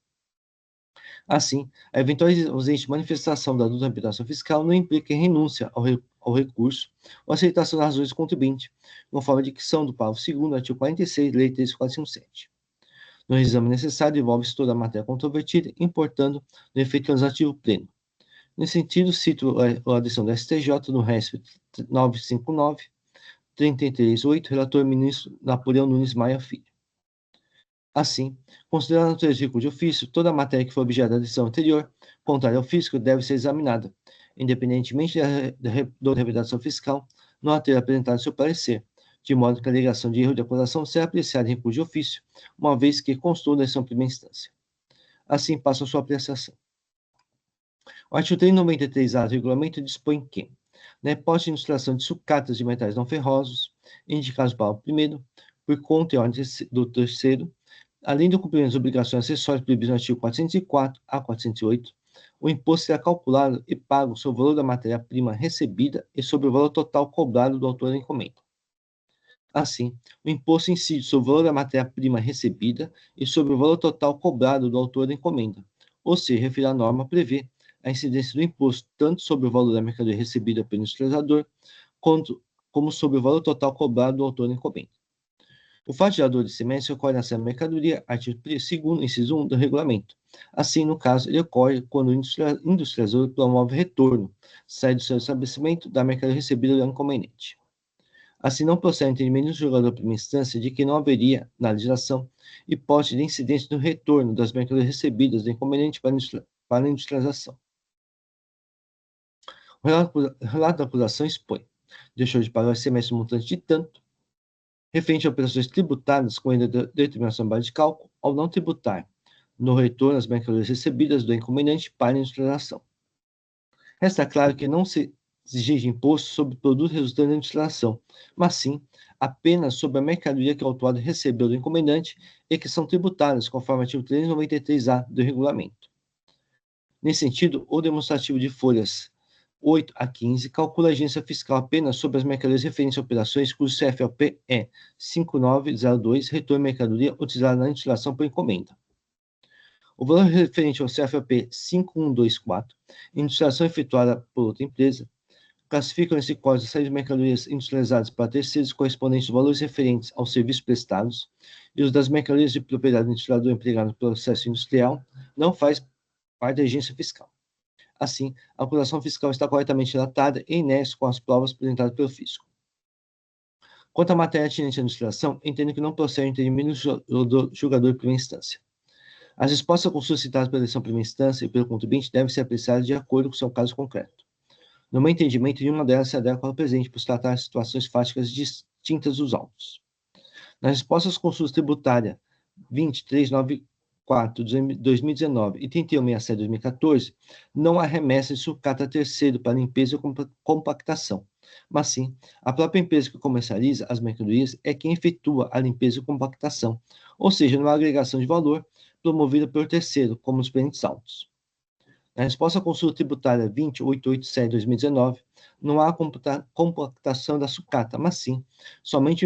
B: Assim, a eventual ausente manifestação da dúvida da imputação fiscal não implica em renúncia ao recurso ou aceitação das razões do contribuinte, conforme a dicção do parágrafo 2º, artigo 46, Lei 13.457. No exame necessário, envolve-se toda a matéria controvertida, importando no efeito transitivo pleno. Nesse sentido, cito a adição do STJ no RESP 959-338, relator ministro Napoleão Nunes Maia Filho. Assim, considerando a natureza de recurso de ofício, toda a matéria que for objeto da decisão anterior, contrária ao fisco, deve ser examinada, independentemente da representação fiscal não a ter apresentado seu parecer, de modo que a alegação de erro de acusação será apreciada em recurso de ofício, uma vez que constou da decisão primeira instância. Assim, passo a sua apreciação. O artigo 393-A do regulamento dispõe que, na hipótese de industrialização de sucatas de metais não ferrosos, indicados no parágrafo 1º, por conta e ordem do terceiro, além do cumprimento das obrigações acessórias previstas no artigo 404 a 408, o imposto será calculado e pago sobre o valor da matéria-prima recebida e sobre o valor total cobrado do autor da encomenda. Assim, o imposto incide sobre o valor da matéria-prima recebida e sobre o valor total cobrado do autor da encomenda, ou seja, referida à norma prevê a incidência do imposto tanto sobre o valor da mercadoria recebida pelo industrializador, como sobre o valor total cobrado do autor da encomenda. O fato gerador de ICMS ocorre nessa mercadoria, artigo 2º, inciso 1 do regulamento. Assim, no caso, ele ocorre quando o industrializador promove retorno, sai do seu estabelecimento, da mercadoria recebida do encomendante. Assim, não procede o entendimento do julgador de primeira instância de que não haveria, na legislação, hipótese de incidência no retorno das mercadorias recebidas do encomendante para a industrialização. O relato da acusação expõe: deixou de pagar o ICMS no montante de tanto, referente a operações tributadas com a determinação base de cálculo, ao não tributar no retorno as mercadorias recebidas do encomendante para a industrialização. Resta claro que não se exige imposto sobre o produto resultante da industrialização, mas sim apenas sobre a mercadoria que o autuado recebeu do encomendante e que são tributadas, conforme o artigo 393-A do regulamento. Nesse sentido, o demonstrativo de folhas 8 a 15 calcula a agência fiscal apenas sobre as mercadorias referentes a operações cujo CFOP é 5902, retorno de mercadoria utilizada na instalação por encomenda. O valor referente ao CFOP 5124, industrialização efetuada por outra empresa, classificam nesse código a série de mercadorias industrializadas para terceiros correspondentes aos valores referentes aos serviços prestados e os das mercadorias de propriedade do industrializador empregado no processo industrial não faz parte da agência fiscal. Assim, a acusação fiscal está corretamente datada e inércia com as provas apresentadas pelo fisco. Quanto à matéria atinente à industrialização, entendo que não procede o entendimento do julgador de primeira instância. As respostas a consultas citadas pela decisão de primeira instância e pelo contribuinte devem ser apreciadas de acordo com o seu caso concreto. No meu entendimento, nenhuma delas se adequa ao presente por se tratar de situações fáticas distintas dos autos. Nas respostas às consultas tributárias 2394 4 de 2019 e 3167 de 2014, não há remessa de sucata a terceiro para limpeza ou compactação, mas sim, a própria empresa que comercializa as mercadorias é quem efetua a limpeza e compactação, ou seja, não há agregação de valor promovida pelo terceiro, como os pendentes autos. Na resposta à consulta tributária 20887 de 2019, não há compactação da sucata, mas sim, somente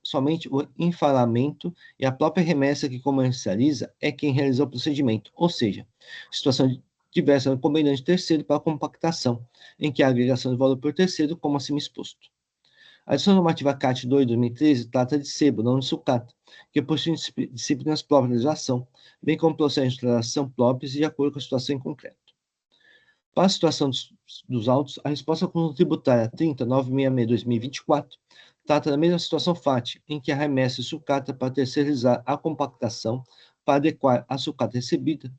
B: somente o enfalamento e a própria remessa que comercializa é quem realizou o procedimento, ou seja, situação diversa no combinante terceiro para a compactação, em que a agregação de valor por terceiro, como acima exposto. A adição normativa CAT 2 de 2013 trata de sebo, não de sucata, que possui disciplinas próprias de legislação, bem como processos de declaração próprios e de acordo com a situação em concreto. Para a situação dos autos, a resposta à consulta tributária 30.966/2024 trata da mesma situação FAT, em que a remessa de sucata para terceirizar a compactação para adequar a sucata recebida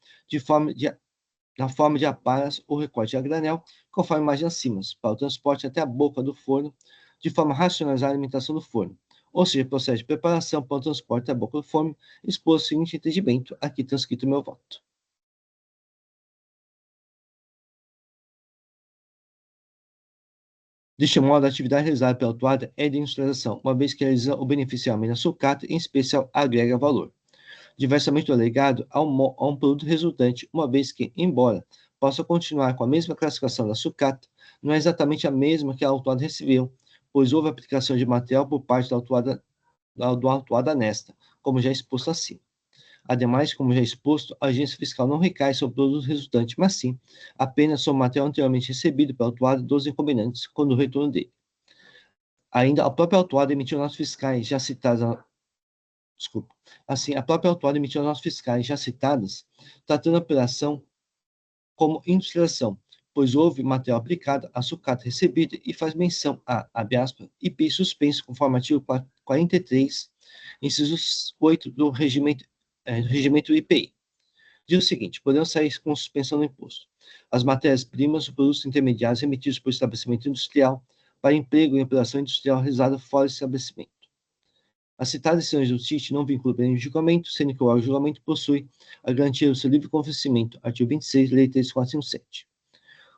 B: na forma de aparas ou recorte a granel, conforme a imagem acima, para o transporte até a boca do forno, de forma a racionalizar a alimentação do forno. Ou seja, processo de preparação para o transporte até a boca do forno, exposto o seguinte entendimento, aqui transcrito o meu voto. Deste modo, a atividade realizada pela autuada é de industrialização, uma vez que realiza o beneficiamento da sucata, em especial agrega valor. Diversamente do alegado, a um produto resultante, uma vez que, embora possa continuar com a mesma classificação da sucata, não é exatamente a mesma que a autuada recebeu, pois houve aplicação de material por parte da autuada nesta, como já exposto acima. Ademais, como já exposto, a agência fiscal não recai sobre o produto resultante, mas sim apenas sobre o material anteriormente recebido pela autuada dos inconvenientes, quando o retorno dele. Ainda, a própria autuada emitiu notas fiscais já citadas. Desculpa. Assim, a própria autuada emitiu notas fiscais já citadas, tratando a operação como industrialização, pois houve material aplicado à sucata recebida e faz menção a, abre aspas, IP suspenso conforme artigo 43, inciso 8 do regimento IPI. Diz o seguinte: podemos sair com suspensão do imposto. As matérias-primas ou produtos intermediários emitidos por estabelecimento industrial para emprego em operação industrial realizada fora do estabelecimento. As citadas decisões do CIT não vinculam o julgamento, sendo que o órgão de julgamento possui a garantia do seu livre convencimento, artigo 26, lei 3457.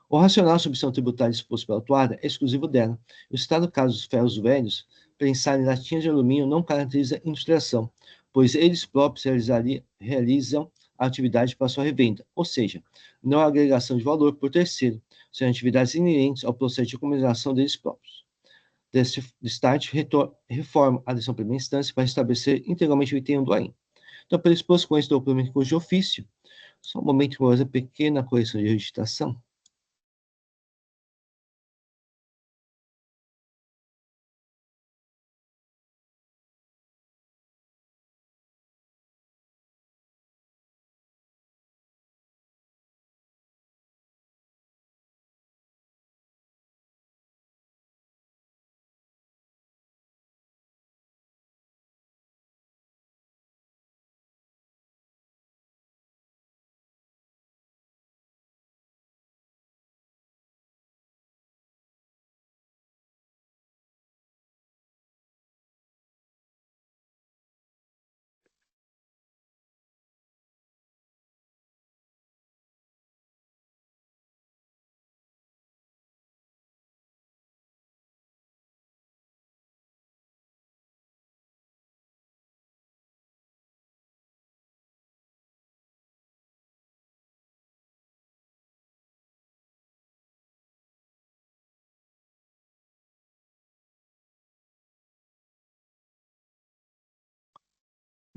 B: O racional sobre opção tributária exposto pela autuada é exclusivo dela, e o citado caso dos ferros velhos, prensado em latinhas de alumínio, não caracteriza industrialização, pois eles próprios realizam a atividade para sua revenda, ou seja, não há agregação de valor por terceiro, são atividades inerentes ao processo de comercialização deles próprios. Destarte reforma a decisão primeira instância para estabelecer integralmente o item 1 do AIM. Então, pelo exposto com esse documento de ofício, só um momento que eu vou fazer pequena correção de registração.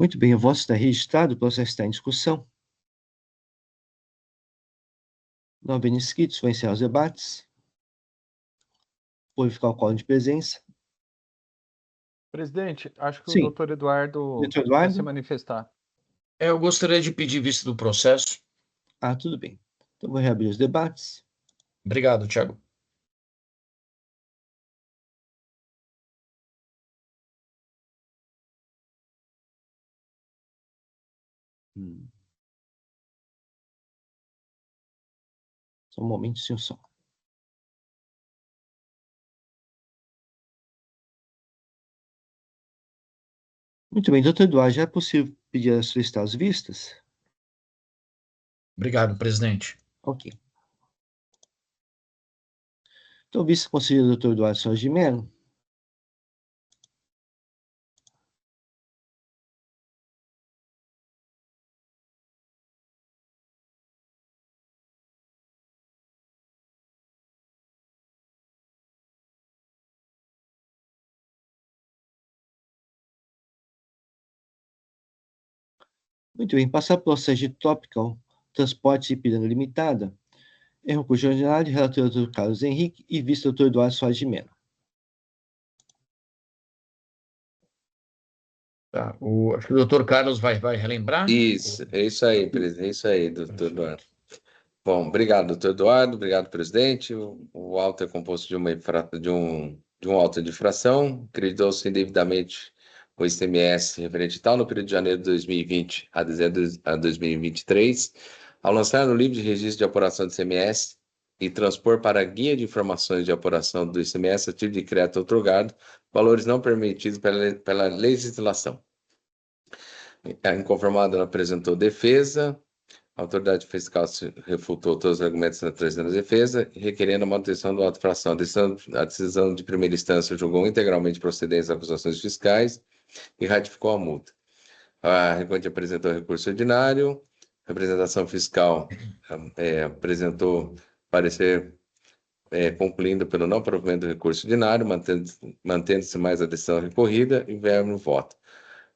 B: Muito bem, o voto está registrado, o processo está em discussão. Não havendo inscritos, vou encerrar os debates. Vou verificar o quórum de presença.
C: Presidente, acho que o
B: Sim.
C: doutor Eduardo
B: Doutor
C: quer se
B: Eduardo?
C: manifestar.
D: Eu gostaria de pedir vista do processo.
B: Ah, tudo bem. Então, vou reabrir os debates.
D: Obrigado, Thiago. Só um momento, senhor só. Muito bem, doutor Eduardo, já é possível
B: pedir a solicitar as vistas?
D: Obrigado, presidente.
B: Ok. Então, vice-conselheiro Dr. Eduardo Soares de Mello. Muito bem, passar para o processo de Tropical Transporte Ipiranga Limitada. Em recurso ordinário, relator Dr. Carlos Henrique e vice Dr. Eduardo Soares de Mello.
D: Tá. Acho que o doutor Carlos vai relembrar.
E: Isso, é isso aí, presidente, é isso aí, doutor Eduardo. Bom, obrigado, doutor Eduardo, obrigado, presidente. O auto é composto de um auto de infração, acreditou-se indevidamente o ICMS referente tal no período de janeiro de 2020 a dezembro de 2023, ao lançar no livro de registro de apuração do ICMS e transpor para a guia de informações de apuração do ICMS a título de decreto outorgado, valores não permitidos pela legislação. A inconformada apresentou defesa, a autoridade fiscal refutou todos os argumentos trazendo a defesa, requerendo a manutenção do auto-infração. A decisão de primeira instância julgou integralmente procedentes as acusações fiscais e ratificou a multa. A recorrente apresentou recurso ordinário, a representação fiscal apresentou parecer concluindo pelo não provimento do recurso ordinário, mantendo-se mais a decisão recorrida e verbo no voto.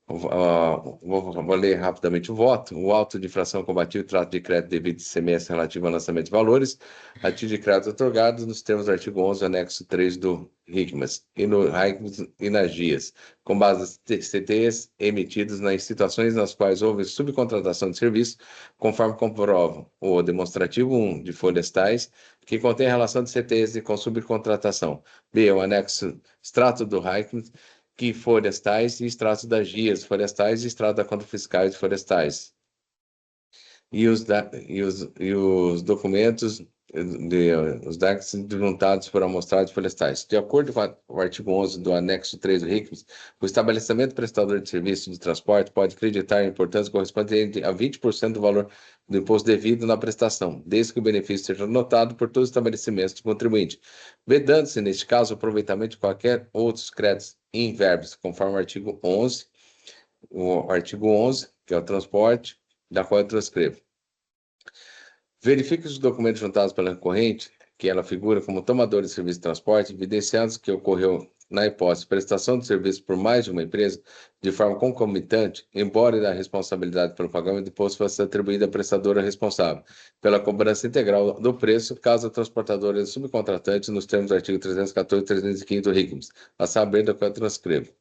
E: Vou ler rapidamente o voto. O auto de infração combatível trata de crédito devido de ICMS relativo ao lançamento de valores, a título de crédito otorgado nos termos do artigo 11, anexo 3 do RICMAS e no RICMAS e nas GIAs, com base nas CTs emitidos nas situações nas quais houve subcontratação de serviço, conforme comprova o demonstrativo 1 de folhas tais, que contém a relação de CTs com subcontratação. B, o anexo extrato do RICMAS, que florestais e extratos das GIAs florestais e extrato da conta fiscais florestais. E os documentos, os DACs juntados por amostrados florestais. De acordo com o artigo 11 do anexo 3 do RICMAS, o estabelecimento prestador de serviço de transporte pode acreditar a importância correspondente a 20% do valor do imposto devido na prestação, desde que o benefício seja notado por todos os estabelecimentos do contribuinte, vedando-se, neste caso, o aproveitamento de qualquer outros créditos em verbos, conforme o artigo 11, que é o transporte, da qual eu transcrevo. Verifique os documentos juntados pela recorrente, que ela figura como tomador de serviço de transporte, evidenciando que ocorreu, na hipótese, prestação de serviço por mais de uma empresa, de forma concomitante, embora a responsabilidade pelo pagamento do imposto fosse atribuída à prestadora responsável pela cobrança integral do preço, caso a transportadora e subcontratante, nos termos do artigo 314 e 315 do RICMAS, a saber da qual eu transcrevo.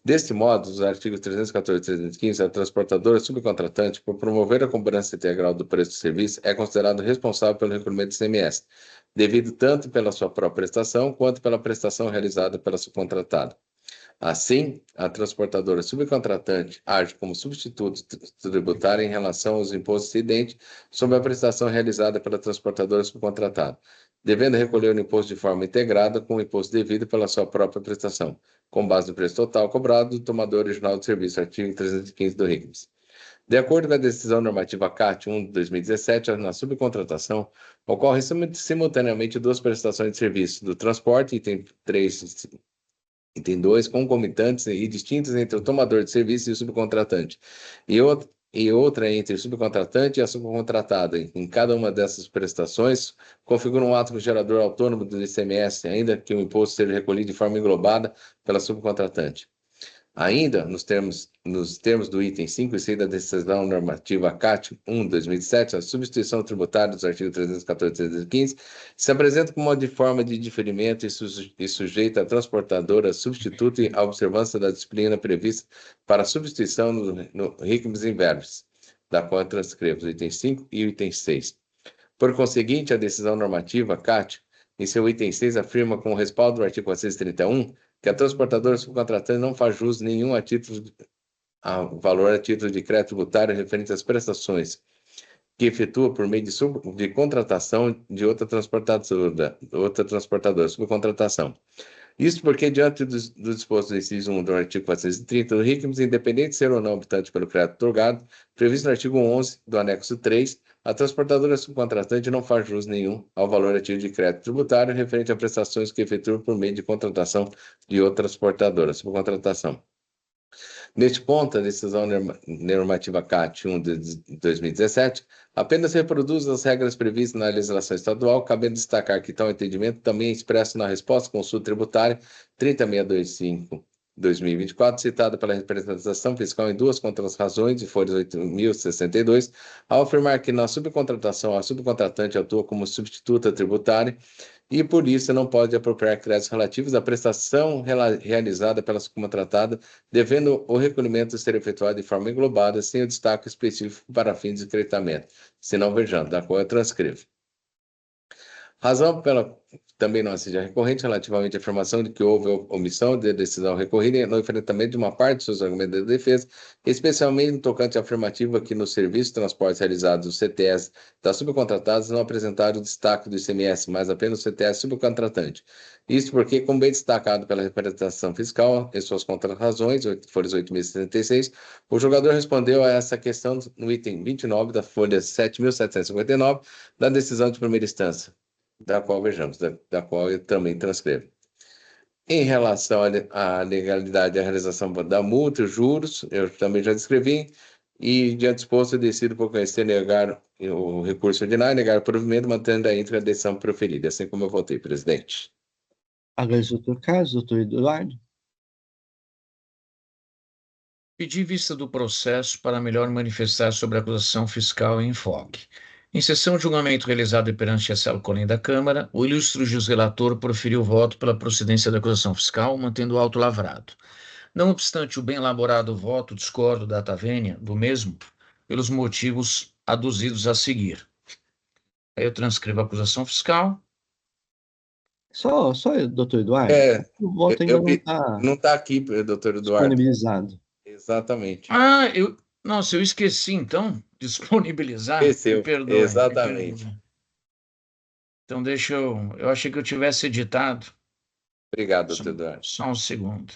E: Deste modo, os artigos 314 e 315, a transportadora subcontratante, por promover a cobrança integral do preço do serviço, é considerado responsável pelo recolhimento do ICMS, devido tanto pela sua própria prestação, quanto pela prestação realizada pela subcontratada. Assim, a transportadora subcontratante age como substituto tributário em relação aos impostos incidentes sobre a prestação realizada pela transportadora subcontratada, devendo recolher o imposto de forma integrada com o imposto devido pela sua própria prestação, com base no preço total cobrado do tomador original do serviço, artigo 315 do RICMAS. De acordo com a decisão normativa CAT 1 de 2017, na subcontratação, ocorre simultaneamente duas prestações de serviço do transporte, item 3, item 2, concomitantes e distintas entre o tomador de serviço e o subcontratante, e outra entre o subcontratante e a subcontratada. Em cada uma dessas prestações, configura um ato gerador autônomo do ICMS, ainda que o imposto seja recolhido de forma englobada pela subcontratante. Ainda, nos termos do item 5 e 6 da decisão normativa CAT 1 de 2007, a substituição tributária dos artigos 314 e 315 se apresenta como uma forma de diferimento e sujeita a transportadora substituta à observância da disciplina prevista para a substituição no RICMAS em verbos, da qual eu transcrevo os itens 5 e o item 6. Por conseguinte, a decisão normativa CAT, em seu item 6, afirma com o respaldo do artigo 431 que a transportadora subcontratante não faz jus nenhum valor a título de crédito tributário referente às prestações que efetua por meio de contratação de outra transportadora, subcontratação. Isso porque, diante do disposto no inciso 1 do artigo 430 do RICMS, independente de ser ou não habitante pelo crédito otorgado, previsto no artigo 11 do anexo 3, a transportadora subcontratante não faz jus nenhum ao valor ativo de crédito tributário referente a prestações que efetua por meio de contratação de outra transportadora, subcontratação. Neste ponto, a decisão normativa CAT 1 de 2017 apenas reproduz as regras previstas na legislação estadual, cabendo destacar que tal entendimento também é expresso na resposta à consulta tributária 30625/2024, citada pela representação fiscal em duas contrarrazões de folhas 8.062, ao afirmar que na subcontratação a subcontratante atua como substituta tributária e, por isso, não pode apropriar créditos relativos à prestação realizada pela subcontratada, devendo o recolhimento ser efetuado de forma englobada, sem o destaque específico para fins de creditamento, senão vejando, da qual eu transcrevo. Razão pela também não seja recorrente relativamente à afirmação de que houve omissão de decisão recorrida no enfrentamento de uma parte dos seus argumentos de defesa, especialmente no tocante à afirmativa que nos serviços de transportes realizados os CTS das subcontratadas não apresentaram o destaque do ICMS, mas apenas o CTS subcontratante. Isso porque, como bem destacado pela representação fiscal em suas contrarrazões, folhas 8.076, o julgador respondeu a essa questão no item 29 da folha 7.759 da decisão de primeira instância, da qual vejamos, da qual eu também transcrevo. Em relação à legalidade da realização da multa, juros, eu também já descrevi, e diante disposto, eu decido por conhecer negar o recurso ordinário, negar o provimento, mantendo a íntegra decisão proferida, assim como eu votei, presidente.
B: Agradeço, doutor Carlos. Doutor Eduardo.
D: Pedi vista do processo para melhor manifestar sobre a acusação fiscal em enfoque. Em sessão de julgamento realizada perante a Sala Colém da Câmara, o ilustre juiz relator proferiu voto pela procedência da acusação fiscal, mantendo o auto lavrado. Não obstante o bem elaborado voto, discordo da data vênia do mesmo, pelos motivos aduzidos a seguir. Aí eu transcrevo a acusação fiscal.
B: Só, doutor Eduardo, o voto ainda
E: não está aqui, doutor Eduardo.
B: Disponibilizado.
E: Exatamente.
D: Nossa, eu esqueci, então, disponibilizar.
E: Esqueceu,
D: Me
E: exatamente.
D: perdoe. Então, eu achei que eu tivesse editado.
E: Obrigado, doutor Eduardo.
D: Só um segundo.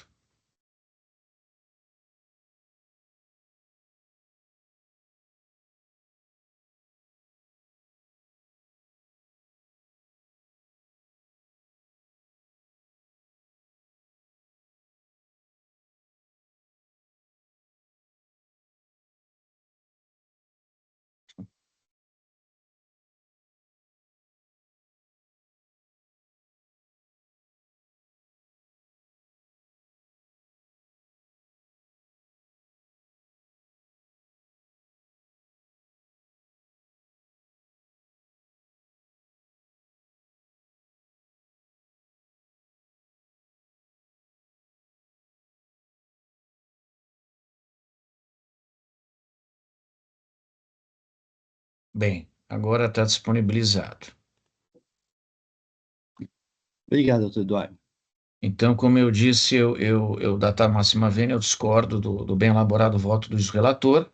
D: Bem, agora está disponibilizado.
B: Obrigado, doutor Eduardo.
D: Então, como eu disse, eu data máxima vênia, eu discordo do bem elaborado voto do relator.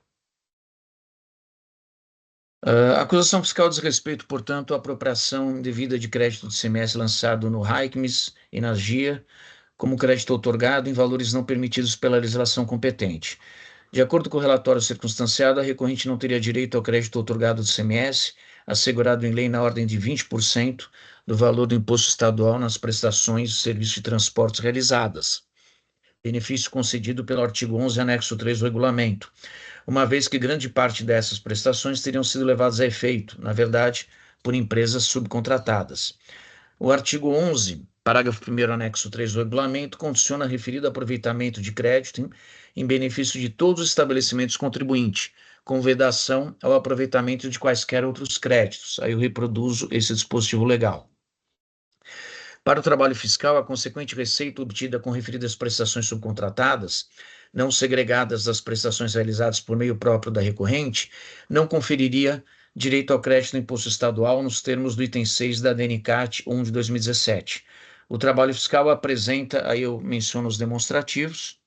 D: A acusação fiscal diz respeito, portanto, à apropriação indevida de crédito de ICMS lançado no RICMS e na GIA, como crédito outorgado em valores não permitidos pela legislação competente. De acordo com o relatório circunstanciado, a recorrente não teria direito ao crédito outorgado do ICMS, assegurado em lei na ordem de 20% do valor do imposto estadual nas prestações de serviços de transportes realizadas. Benefício concedido pelo artigo 11, anexo 3 do regulamento, uma vez que grande parte dessas prestações teriam sido levadas a efeito, na verdade, por empresas subcontratadas. O artigo 11, parágrafo 1º, anexo 3 do regulamento, condiciona referido aproveitamento de crédito em benefício de todos os estabelecimentos contribuintes, com vedação ao aproveitamento de quaisquer outros créditos. Aí eu reproduzo esse dispositivo legal. Para o trabalho fiscal, a consequente receita obtida com referidas prestações subcontratadas, não segregadas das prestações realizadas por meio próprio da recorrente, não conferiria direito ao crédito do imposto estadual nos termos do item 6 da DNCAT 1 de 2017. O trabalho fiscal apresenta, aí eu menciono os demonstrativos.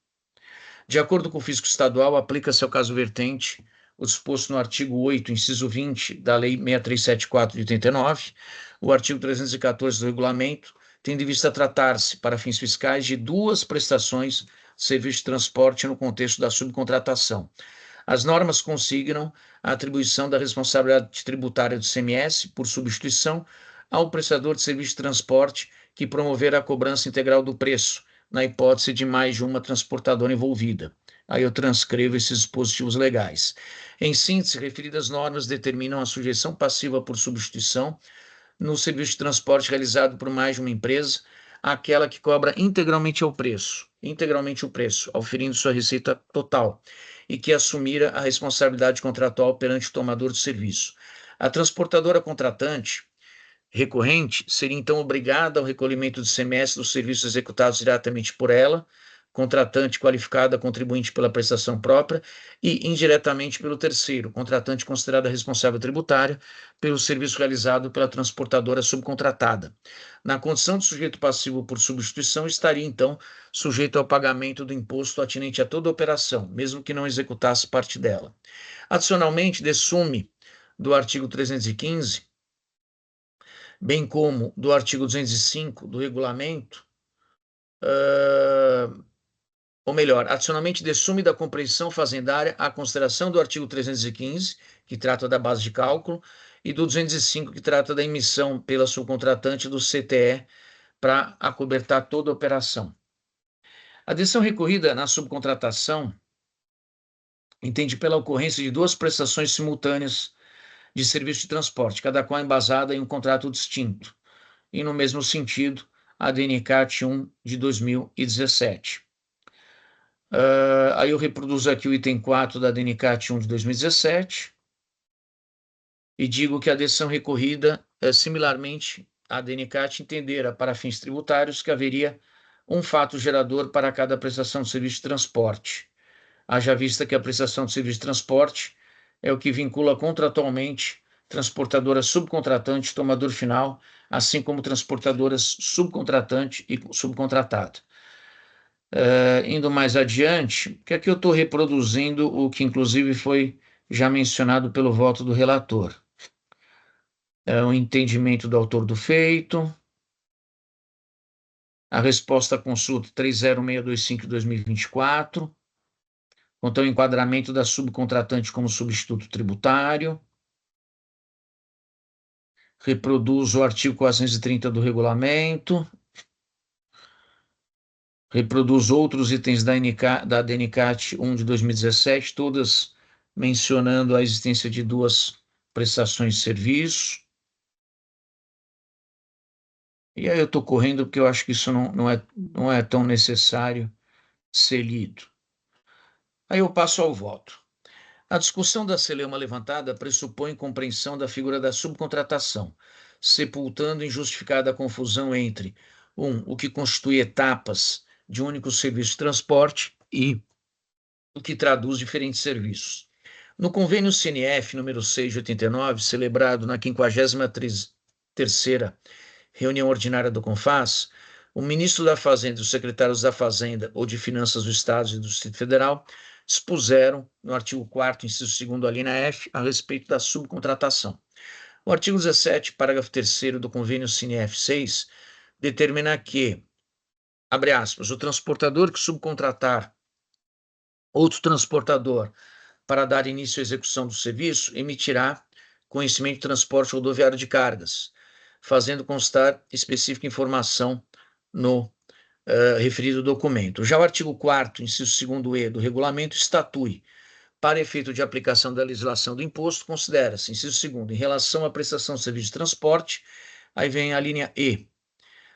D: De acordo com o fisco estadual, aplica-se ao caso vertente o disposto no artigo 8, inciso 20 da Lei 6374 de 89, o artigo 314 do regulamento, tendo em vista tratar-se, para fins fiscais, de duas prestações de serviço de transporte no contexto da subcontratação. As normas consignam a atribuição da responsabilidade tributária do ICMS, por substituição, ao prestador de serviço de transporte que promover a cobrança integral do preço, na hipótese de mais de uma transportadora envolvida. Aí eu transcrevo esses dispositivos legais. Em síntese, referidas normas determinam a sujeição passiva por substituição no serviço de transporte realizado por mais de uma empresa, àquela que cobra integralmente o preço, auferindo sua receita total, e que assumira a responsabilidade contratual perante o tomador de serviço. A transportadora contratante recorrente seria então obrigada ao recolhimento do ICMS dos serviços executados diretamente por ela, contratante qualificada, contribuinte pela prestação própria, e indiretamente pelo terceiro, contratante considerada responsável tributária pelo serviço realizado pela transportadora subcontratada. Na condição de sujeito passivo por substituição, estaria então sujeito ao pagamento do imposto atinente a toda operação, mesmo que não executasse parte dela. Adicionalmente, desume do artigo 315, bem como do artigo 205 do regulamento, adicionalmente desume da compreensão fazendária a consideração do artigo 315, que trata da base de cálculo, e do 205, que trata da emissão pela subcontratante do CTE para acobertar toda a operação. A decisão recorrida na subcontratação entende pela ocorrência de duas prestações simultâneas de serviço de transporte, cada qual embasada em um contrato distinto, e no mesmo sentido, a DNCAT 1 de 2017. Aí eu reproduzo aqui o item 4 da DNCAT 1 de 2017 e digo que a decisão recorrida, similarmente, a DNCAT entendera para fins tributários que haveria um fato gerador para cada prestação de serviço de transporte, haja vista que a prestação de serviço de transporte é o que vincula contratualmente transportadora subcontratante e tomador final, assim como transportadoras subcontratante e subcontratado. Indo mais adiante, que aqui eu estou reproduzindo o que inclusive foi já mencionado pelo voto do relator. O entendimento do autor do feito, a resposta à consulta 30625 de 2024, quanto ao enquadramento da subcontratante como substituto tributário. Reproduzo o artigo 430 do regulamento. Reproduzo outros itens da DNCAT 1 de 2017, todas mencionando a existência de duas prestações de serviço. E aí eu estou correndo porque eu acho que isso não é tão necessário ser lido. Aí eu passo ao voto. A discussão da celeuma levantada pressupõe compreensão da figura da subcontratação, sepultando injustificada a confusão entre o que constitui etapas de um único serviço de transporte e o que traduz diferentes serviços. No convênio CNF número 6 de 89, celebrado na 53ª reunião ordinária do CONFAS, o ministro da Fazenda e os secretários da Fazenda ou de Finanças do Estado e do Distrito Federal expuseram, no artigo 4º, inciso 2º, alínea F, a respeito da subcontratação. O artigo 17, parágrafo 3º do convênio CNF 6, determina que, abre aspas, o transportador que subcontratar outro transportador para dar início à execução do serviço emitirá conhecimento de transporte rodoviário de cargas, fazendo constar específica informação no referido documento. Já o artigo 4º, inciso 2º-E do regulamento, estatui, para efeito de aplicação da legislação do imposto, considera-se, inciso 2º, em relação à prestação de serviço de transporte, aí vem a linha E,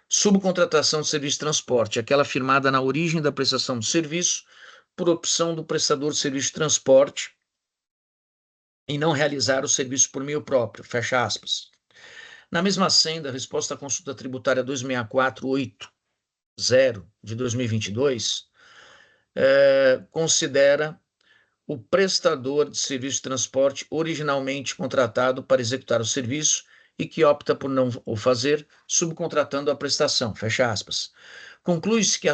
D: subcontratação de serviço de transporte, aquela firmada na origem da prestação do serviço, por opção do prestador de serviço de transporte, em não realizar o serviço por meio próprio, fecha aspas. Na mesma senda, a resposta à consulta tributária 2648, de 2022, considera o prestador de serviço de transporte originalmente contratado para executar o serviço e que opta por não o fazer, subcontratando a prestação, fecha aspas. Conclui-se que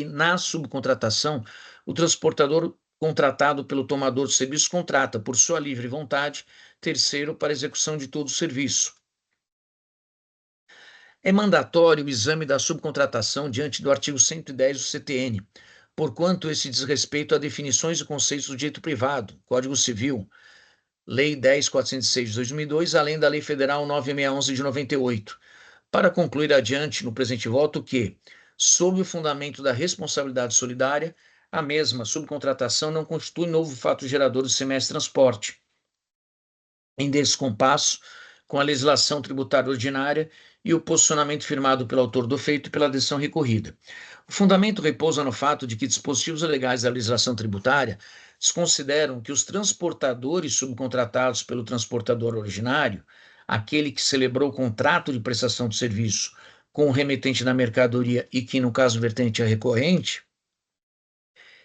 D: na subcontratação, o transportador contratado pelo tomador de serviço contrata, por sua livre vontade, terceiro para execução de todo o serviço, É mandatório o exame da subcontratação diante do artigo 110 do CTN, porquanto esse diz respeito a definições e conceitos do direito privado, Código Civil, Lei 10.406 de 2002, além da Lei Federal 9.611 de 98. Para concluir adiante no presente voto que, sob o fundamento da responsabilidade solidária, a mesma subcontratação não constitui novo fato gerador do semestre transporte, em descompasso com a legislação tributária ordinária e o posicionamento firmado pelo autor do feito e pela decisão recorrida. O fundamento repousa no fato de que dispositivos legais da legislação tributária desconsideram que os transportadores subcontratados pelo transportador originário, aquele que celebrou o contrato de prestação de serviço com o remetente da mercadoria e que, no caso vertente, é recorrente,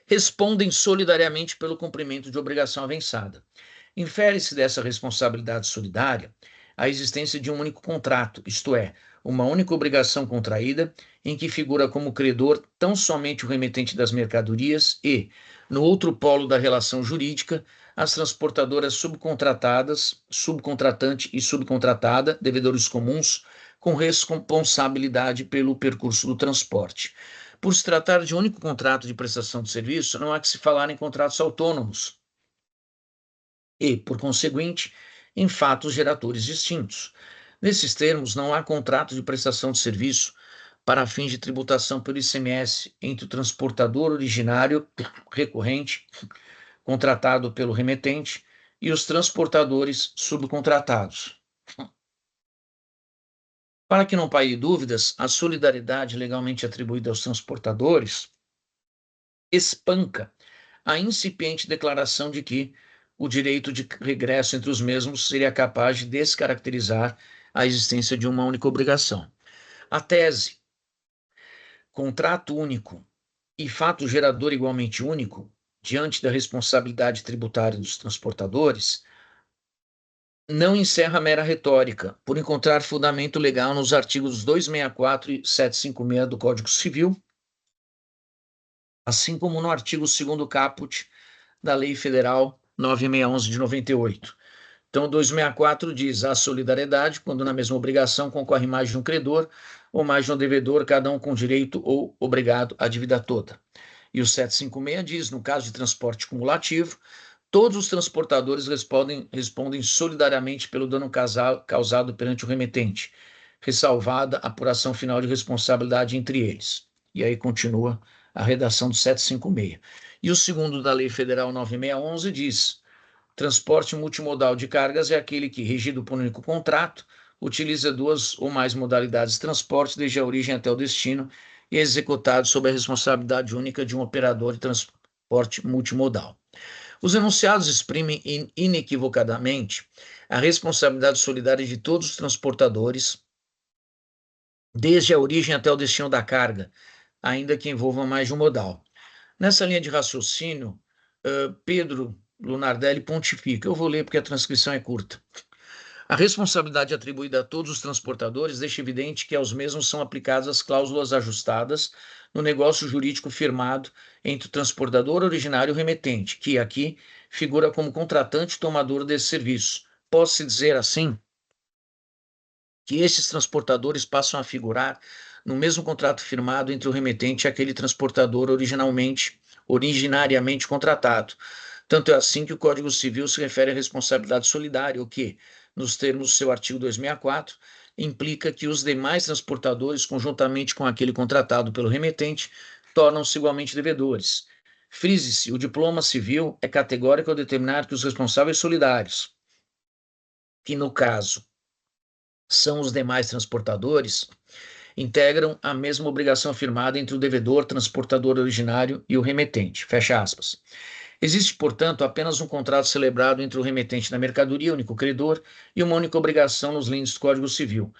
D: respondem solidariamente pelo cumprimento de obrigação avançada. Infere-se dessa responsabilidade solidária a existência de um único contrato, isto é, uma única obrigação contraída, em que figura como credor tão somente o remetente das mercadorias e, no outro polo da relação jurídica, as transportadoras subcontratadas, subcontratante e subcontratada, devedores comuns, com responsabilidade pelo percurso do transporte. Por se tratar de um único contrato de prestação de serviço, não há que se falar em contratos autônomos e, por conseguinte, em fatos geradores distintos. Nesses termos, não há contrato de prestação de serviço para fins de tributação pelo ICMS entre o transportador originário recorrente, contratado pelo remetente, e os transportadores subcontratados. Para que não paire dúvidas, a solidariedade legalmente atribuída aos transportadores espanca a incipiente declaração de que o direito de regresso entre os mesmos seria capaz de descaracterizar a existência de uma única obrigação. A tese, contrato único e fato gerador igualmente único, diante da responsabilidade tributária dos transportadores, não encerra mera retórica, por encontrar fundamento legal nos artigos 264 e 756 do Código Civil, assim como no artigo 2º caput da Lei Federal 9.611 de 98. Então, 264 diz a solidariedade, quando na mesma obrigação concorre mais de um credor ou mais de um devedor, cada um com direito ou obrigado à dívida toda. E o 756 diz, no caso de transporte cumulativo, todos os transportadores respondem solidariamente pelo dano causado perante o remetente, ressalvada a apuração final de responsabilidade entre eles. E aí continua a redação do 756. E o segundo da Lei Federal 9.611 diz: transporte multimodal de cargas é aquele que, regido por um único contrato, utiliza duas ou mais modalidades de transporte desde a origem até o destino e é executado sob a responsabilidade única de um operador de transporte multimodal. Os enunciados exprimem inequivocadamente a responsabilidade solidária de todos os transportadores, desde a origem até o destino da carga, ainda que envolva mais de um modal. Nessa linha de raciocínio, Pedro Lunardelli pontifica. Eu vou ler porque a transcrição é curta. A responsabilidade atribuída a todos os transportadores deixa evidente que aos mesmos são aplicadas as cláusulas ajustadas no negócio jurídico firmado entre o transportador originário e o remetente, que aqui figura como contratante tomador desse serviço. Pode-se dizer assim que esses transportadores passam a figurar no mesmo contrato firmado entre o remetente e aquele transportador originariamente contratado. Tanto é assim que o Código Civil se refere à responsabilidade solidária, o que, nos termos do seu artigo 264, implica que os demais transportadores, conjuntamente com aquele contratado pelo remetente, tornam-se igualmente devedores. Frise-se, o diploma civil é categórico ao determinar que os responsáveis solidários, que no caso são os demais transportadores, integram a mesma obrigação firmada entre o devedor, transportador originário e o remetente. Fecha aspas. Existe, portanto, apenas um contrato celebrado entre o remetente da mercadoria, único credor, e uma única obrigação nos limites do Código Civil.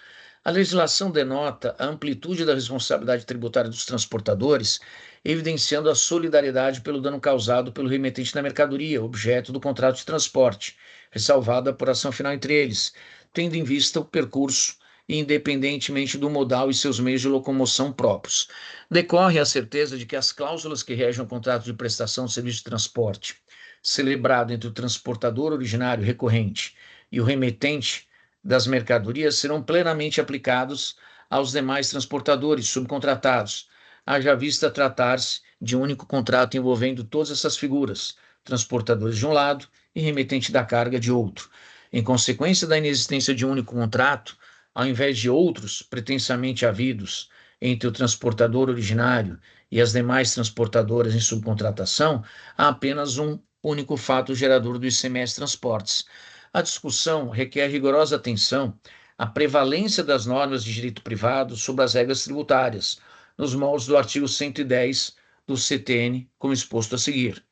D: A legislação denota a amplitude da responsabilidade tributária dos transportadores, evidenciando a solidariedade pelo dano causado pelo remetente da mercadoria, objeto do contrato de transporte, ressalvada a apuração final entre eles, tendo em vista o percurso independentemente do modal e seus meios de locomoção próprios. Decorre a certeza de que as cláusulas que regem o contrato de prestação de serviço de transporte, celebrado entre o transportador originário recorrente e o remetente das mercadorias, serão plenamente aplicados aos demais transportadores subcontratados, haja vista tratar-se de um único contrato envolvendo todas essas figuras, transportadores de um lado e remetente da carga de outro. Em consequência da inexistência de um único contrato, ao invés de outros pretensamente havidos entre o transportador originário e as demais transportadoras em subcontratação, há apenas um único fato gerador do ICMS Transportes. A discussão requer rigorosa atenção à prevalência das normas de direito privado sobre as regras tributárias, nos moldes do artigo 110 do CTN, como exposto a seguir.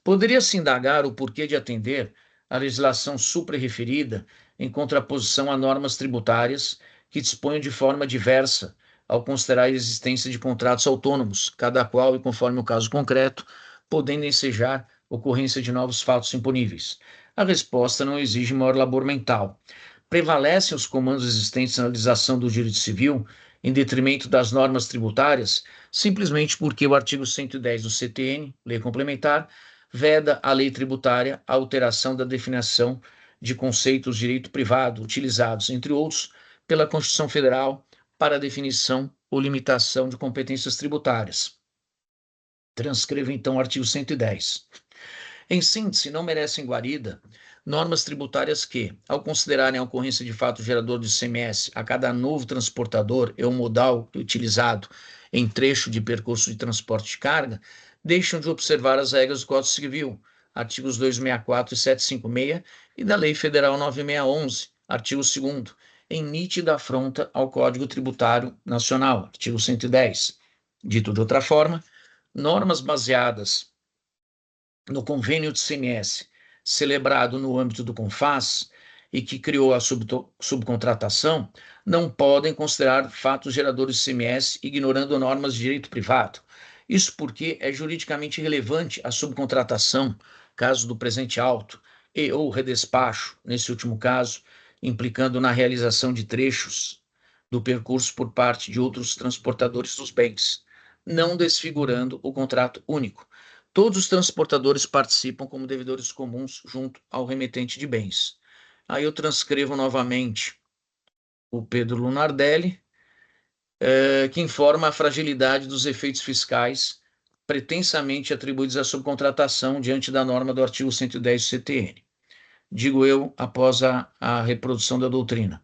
D: Poderia-se indagar o porquê de atender à legislação supra-referida em contraposição a normas tributárias que disponham de forma diversa ao considerar a existência de contratos autônomos, cada qual e conforme o caso concreto, podendo ensejar ocorrência de novos fatos imponíveis. A resposta não exige maior labor mental. Prevalecem os comandos existentes na legislação do direito civil em detrimento das normas tributárias, simplesmente porque o artigo 110 do CTN, Lei Complementar, veda à lei tributária a alteração da definição de conceitos de direito privado utilizados, entre outros, pela Constituição Federal para a definição ou limitação de competências tributárias. Transcrevo então o artigo 110. Em síntese, não merecem guarida normas tributárias que, ao considerarem a ocorrência de fato gerador de ICMS a cada novo transportador e o modal utilizado em trecho de percurso de transporte de carga, deixam de observar as regras do Código Civil, artigos 264 e 756, e da Lei Federal 9611, artigo 2º, em nítida afronta ao Código Tributário Nacional, artigo 110. Dito de outra forma, normas baseadas no convênio de ICMS celebrado no âmbito do CONFAS e que criou a subcontratação, não podem considerar fatos geradores de ICMS ignorando normas de direito privado. Isso porque é juridicamente relevante a subcontratação, caso do presente auto, e ou redespacho, nesse último caso, implicando na realização de trechos do percurso por parte de outros transportadores dos bens, não desfigurando o contrato único. Todos os transportadores participam como devedores comuns junto ao remetente de bens. Aí eu transcrevo novamente o Pedro Lunardelli, que informa a fragilidade dos efeitos fiscais pretensamente atribuídos à subcontratação diante da norma do artigo 110 do CTN. Digo eu, após a reprodução da doutrina.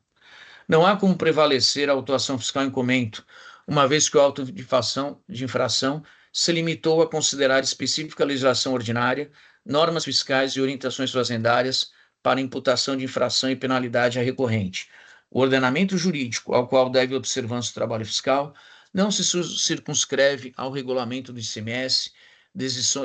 D: Não há como prevalecer a autuação fiscal em comento, uma vez que o auto de infração se limitou a considerar específica legislação ordinária, normas fiscais e orientações fazendárias para imputação de infração e penalidade à recorrente. O ordenamento jurídico ao qual deve observância o trabalho fiscal não se circunscreve ao regulamento do ICMS,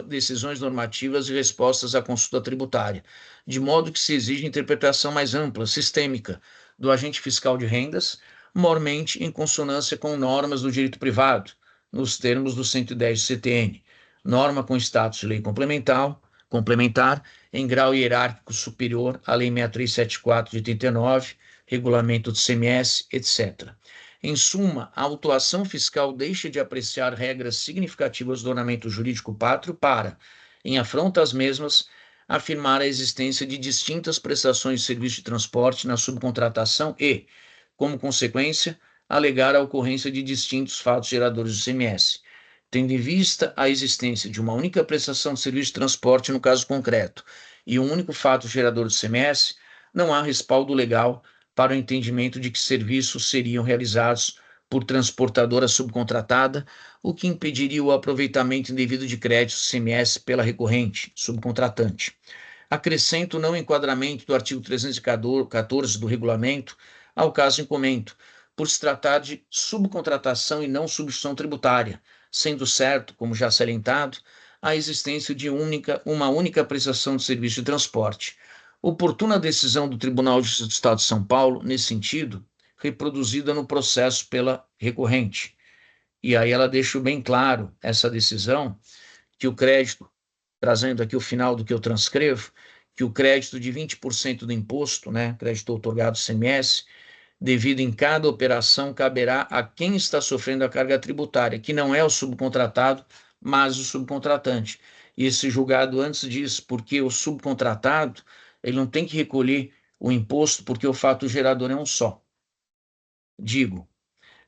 D: decisões normativas e respostas à consulta tributária, de modo que se exige interpretação mais ampla, sistêmica, do agente fiscal de rendas, mormente em consonância com normas do direito privado, nos termos do 110 do CTN, norma com status de lei complementar em grau hierárquico superior à Lei 6374 de 89, regulamento do ICMS, etc. Em suma, a autuação fiscal deixa de apreciar regras significativas do ordenamento jurídico pátrio para, em afronta às mesmas, afirmar a existência de distintas prestações de serviço de transporte na subcontratação e, como consequência, alegar a ocorrência de distintos fatos geradores do ICMS, tendo em vista a existência de uma única prestação de serviço de transporte no caso concreto e um único fato gerador do ICMS, não há respaldo legal para o entendimento de que serviços seriam realizados por transportadora subcontratada, o que impediria o aproveitamento indevido de créditos ICMS pela recorrente, subcontratante. Acrescento o não enquadramento do artigo 314 do regulamento ao caso em comento, por se tratar de subcontratação e não substituição tributária, sendo certo, como já salientado, a existência de uma única prestação de serviço de transporte. Oportuna decisão do Tribunal de Justiça do Estado de São Paulo, nesse sentido, reproduzida no processo pela recorrente. E aí ela deixa bem claro, essa decisão, que o crédito, trazendo aqui o final do que eu transcrevo, que o crédito de 20% do imposto, crédito outorgado ICMS, devido em cada operação, caberá a quem está sofrendo a carga tributária, que não é o subcontratado, mas o subcontratante. E esse julgado antes disso, porque o subcontratado, ele não tem que recolher o imposto porque o fato gerador é um só. Digo,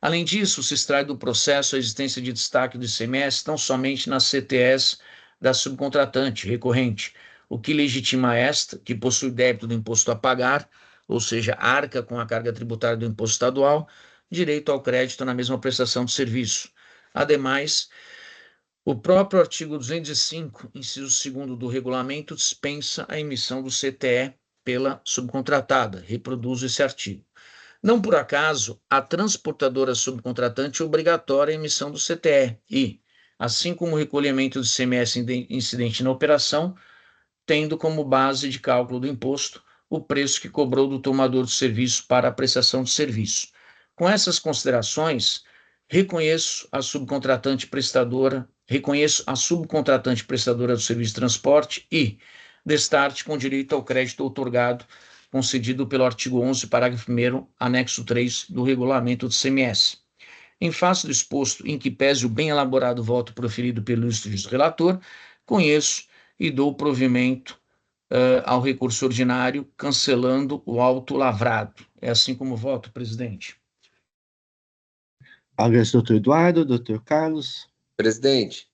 D: Além disso, se extrai do processo a existência de destaque do ICMS não somente nas CTS da subcontratante recorrente, o que legitima esta, que possui débito do imposto a pagar, ou seja, arca com a carga tributária do imposto estadual, direito ao crédito na mesma prestação de serviço. Ademais, o próprio artigo 205, inciso 2º do regulamento, dispensa a emissão do CTE pela subcontratada. Reproduzo esse artigo. Não por acaso, a transportadora subcontratante é obrigatória a emissão do CTE e, assim como o recolhimento do ICMS incidente na operação, tendo como base de cálculo do imposto o preço que cobrou do tomador de serviço para a prestação de serviço. Com essas considerações, reconheço a subcontratante prestadora do serviço de transporte e, destarte com direito ao crédito outorgado concedido pelo artigo 11, parágrafo 1º, anexo 3 do regulamento do ICMS. Em face do exposto, em que pese o bem elaborado voto proferido pelo ilustre relator, conheço e dou provimento ao recurso ordinário, cancelando o auto lavrado. É assim como voto, presidente.
B: Agradeço, doutor Eduardo, doutor Carlos.
E: Presidente,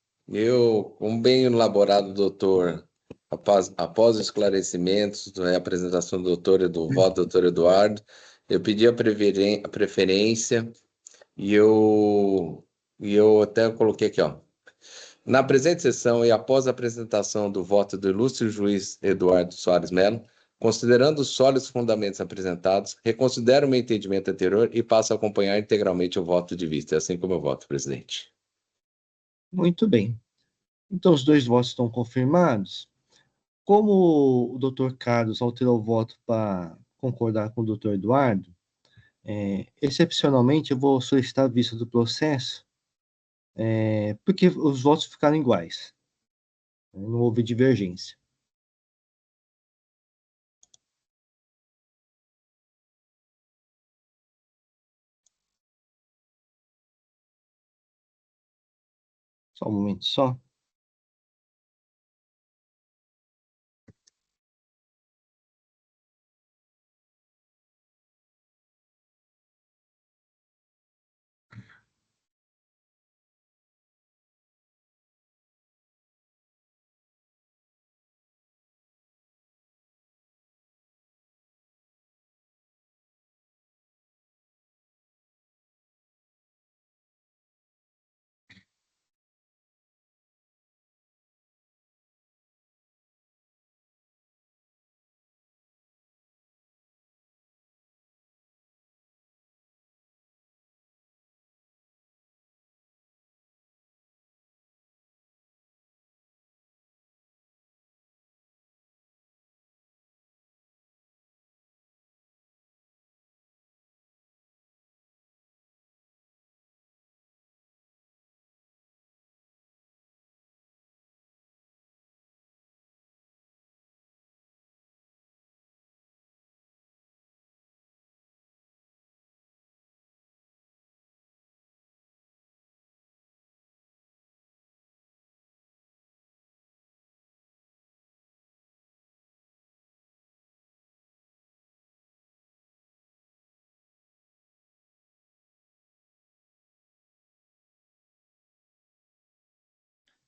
E: como bem elaborado, doutor, após os esclarecimentos, a apresentação do voto do doutor Eduardo, eu pedi a preferência e eu até coloquei aqui, ó. Na presente sessão e após a apresentação do voto do ilustre juiz Eduardo Soares Mello, considerando os sólidos fundamentos apresentados, reconsidero o meu entendimento anterior e passo a acompanhar integralmente o voto de vista. É assim como eu voto, presidente.
B: Muito bem. Então, os dois votos estão confirmados. Como o doutor Carlos alterou o voto para concordar com o doutor Eduardo, excepcionalmente eu vou solicitar a vista do processo, porque os votos ficaram iguais. Não houve divergência. Só um momento só.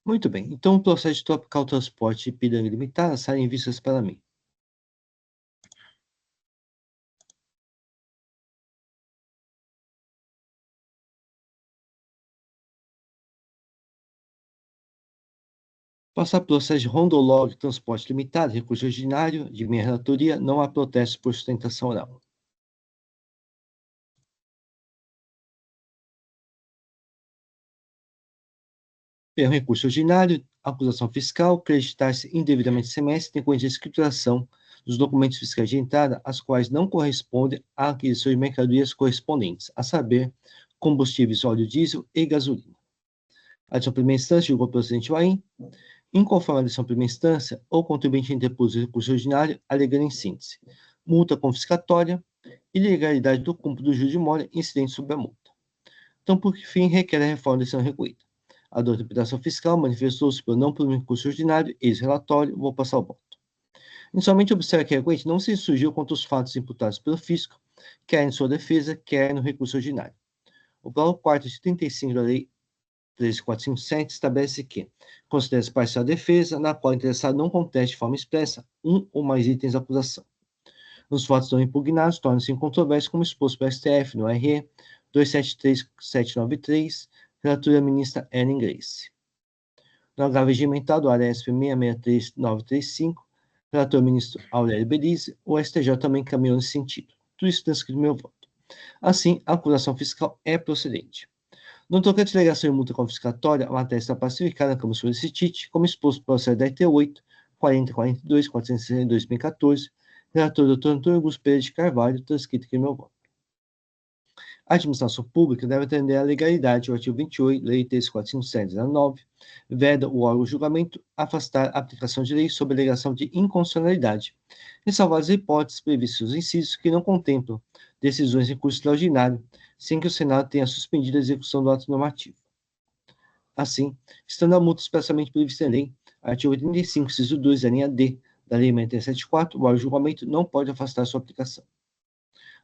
B: Muito bem. Então, o processo de Tropical Transporte e Ipiranga Limitada saem vistas para mim. Passar processo de Rondolog Transporte Limitado, recurso ordinário, de minha relatoria, não há protesto por sustentação oral. Pelo recurso ordinário, acusação fiscal, creditar-se indevidamente ICMS decorrente da escrituração dos documentos fiscais de entrada, as quais não correspondem à aquisição de mercadorias correspondentes, a saber, combustíveis, óleo diesel e gasolina. A decisão primeira instância julgou o presidente Wain, inconforme a decisão primeira instância, o contribuinte interpôs o recurso ordinário, alegando em síntese multa confiscatória, ilegalidade do cúmplice do juiz de mora incidente sobre a multa. Então, por fim, requer a reforma da decisão recolhida. A dor de interpretação fiscal manifestou-se por não por um recurso ordinário, ex-relatório, vou passar o voto. Inicialmente, observa que a recorrente não se insurgiu contra os fatos imputados pelo fisco, quer em sua defesa, quer no recurso ordinário. O parágrafo 4º de 35 da Lei 13.457 estabelece que considera-se parcial a defesa, na qual o interessado não conteste de forma expressa um ou mais itens da acusação. Nos fatos não impugnados, torna-se incontroverso como exposto pelo STF no RE 273793, relatora ministra Ellen Grace. No agravo regimentado, ARESP 663935, relator ministro Aurélio Belize, o STJ também caminhou nesse sentido. Tudo isso transcrito no meu voto. Assim, a acusação fiscal é procedente. No tocante à delegação de multa confiscatória, a matéria está pacificada na Câmara Superior de Justiça, como exposto pelo processo da RT 8, 4042, 462, 2014, relator Dr. Antônio Augusto Pereira de Carvalho, transcrito aqui no meu voto. A administração pública deve atender à legalidade. O artigo 28, Lei 13.457/19, veda o órgão de julgamento afastar a aplicação de lei sob alegação de inconstitucionalidade, ressalvadas as hipóteses previstas nos incisos que não contemplam decisões em curso extraordinário, sem que o Senado tenha suspendido a execução do ato normativo. Assim, estando a multa expressamente prevista em lei, artigo 85, inciso 2, a linha D da Lei 6374, o órgão de julgamento não pode afastar sua aplicação.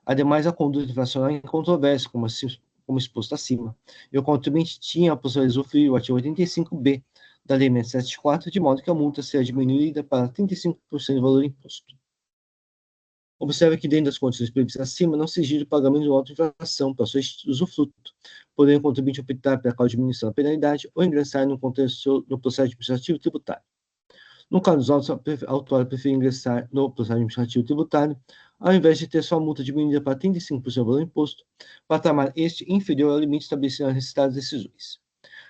B: Ademais, a conduta infracional é incontroversa, como exposto acima, e o contribuinte tinha a possibilidade de usufruir o artigo 85b da Lei 674, de modo que a multa seja diminuída para 35% do valor imposto. Observe que, dentro das condições previstas acima, não se exige o pagamento de auto-infração para seu usufruto, podendo o contribuinte optar pela causa de diminuição da penalidade ou ingressar no processo administrativo tributário. No caso dos autos, a autora prefere ingressar no processo administrativo tributário, ao invés de ter sua multa diminuída para 35% do valor imposto, patamar este inferior ao limite estabelecido nas citadas decisões.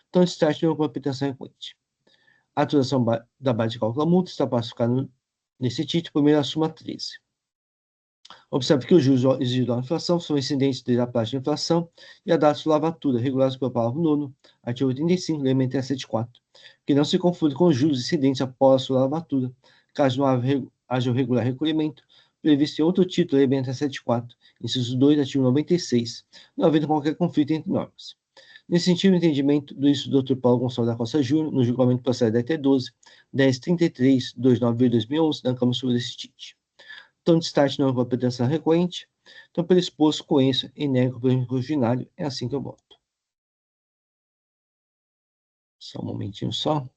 B: Então, destaque de uma competência recorrente. A atualização da base de cálculo da multa está pacificada nesse título, primeiro a súmula 13. Observe que os juros exigidos da inflação são incidentes desde a taxa de inflação e a data de lavatura, regulados pelo parágrafo 9º, artigo 85, Lei 674, que não se confunde com os juros incidentes após a sua lavatura, caso não haja o regular recolhimento, previsto em outro título, Lei 674, inciso 2, artigo 96, não havendo qualquer conflito entre normas. Nesse sentido, o entendimento do ministro Dr. Paulo Gonçalves da Costa Júnior, no julgamento do processo da RT 12, 1033-29/2011, da Câmara Superior de Justiça. Então, destaque não é competência recorrente. Então, pelo exposto, conheço e nego pelo originário. É assim que eu voto. Só um momentinho só.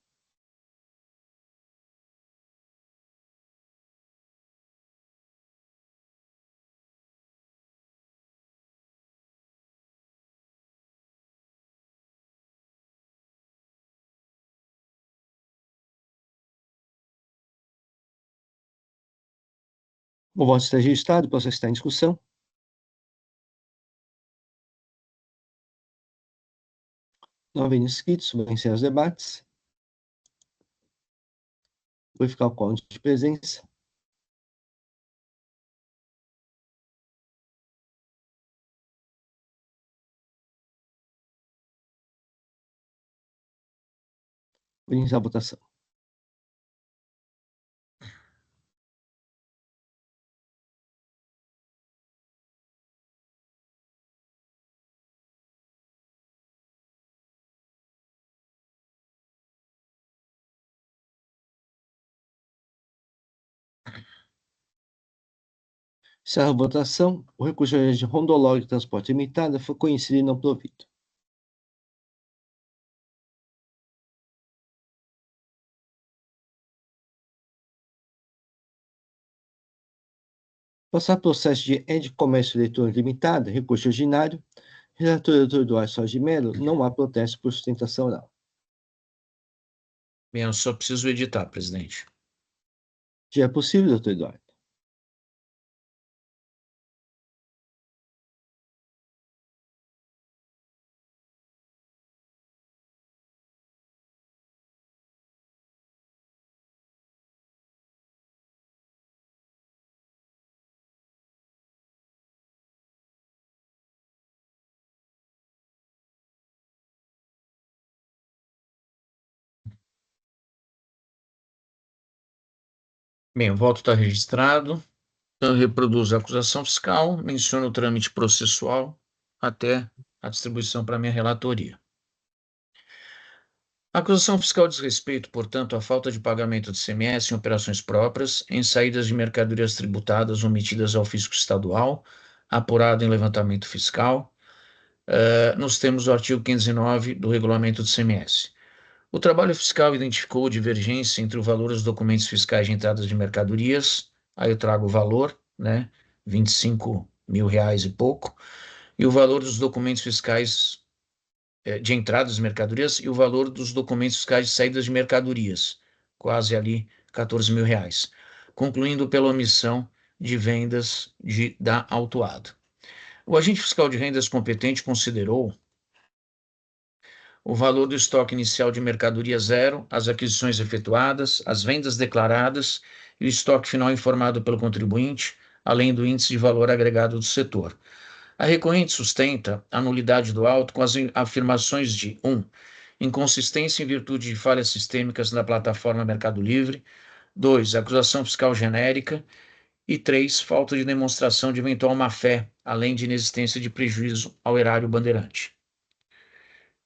B: O voto está registrado, o processo está em discussão. Não havendo inscritos, vou encerrar os debates. Vou ficar o quórum de presença. Vou iniciar a votação. Encerra a votação. O recurso de Rondolog de Transporte Limitada foi conhecido e não provido. Passar processo de Ed Comércio Eletrônico Limitada, recurso ordinário. Relator Dr. Eduardo Soares de Mello, não há protesto por sustentação oral.
D: Bem, eu só preciso editar, presidente.
B: Já é possível, doutor Eduardo?
D: Bem, o voto está registrado. Então, eu reproduzo a acusação fiscal, menciono o trâmite processual até a distribuição para a minha relatoria. A acusação fiscal diz respeito, portanto, à falta de pagamento de ICMS em operações próprias, em saídas de mercadorias tributadas omitidas ao fisco estadual, apurado em levantamento fiscal, nos termos do artigo 509 do Regulamento do ICMS. O trabalho fiscal identificou divergência entre o valor dos documentos fiscais de entradas de mercadorias, aí eu trago o valor, né, R$25 mil e pouco, e o valor dos documentos fiscais de entradas de mercadorias e o valor dos documentos fiscais de saídas de mercadorias, quase ali R$14 mil, concluindo pela omissão de vendas da autuado. O agente fiscal de rendas competente considerou o valor do estoque inicial de mercadoria zero, as aquisições efetuadas, as vendas declaradas e o estoque final informado pelo contribuinte, além do índice de valor agregado do setor. A recorrente sustenta a nulidade do auto com as afirmações de 1. Inconsistência em virtude de falhas sistêmicas na plataforma Mercado Livre. 2. Acusação fiscal genérica. E 3. Falta de demonstração de eventual má-fé, além de inexistência de prejuízo ao erário bandeirante.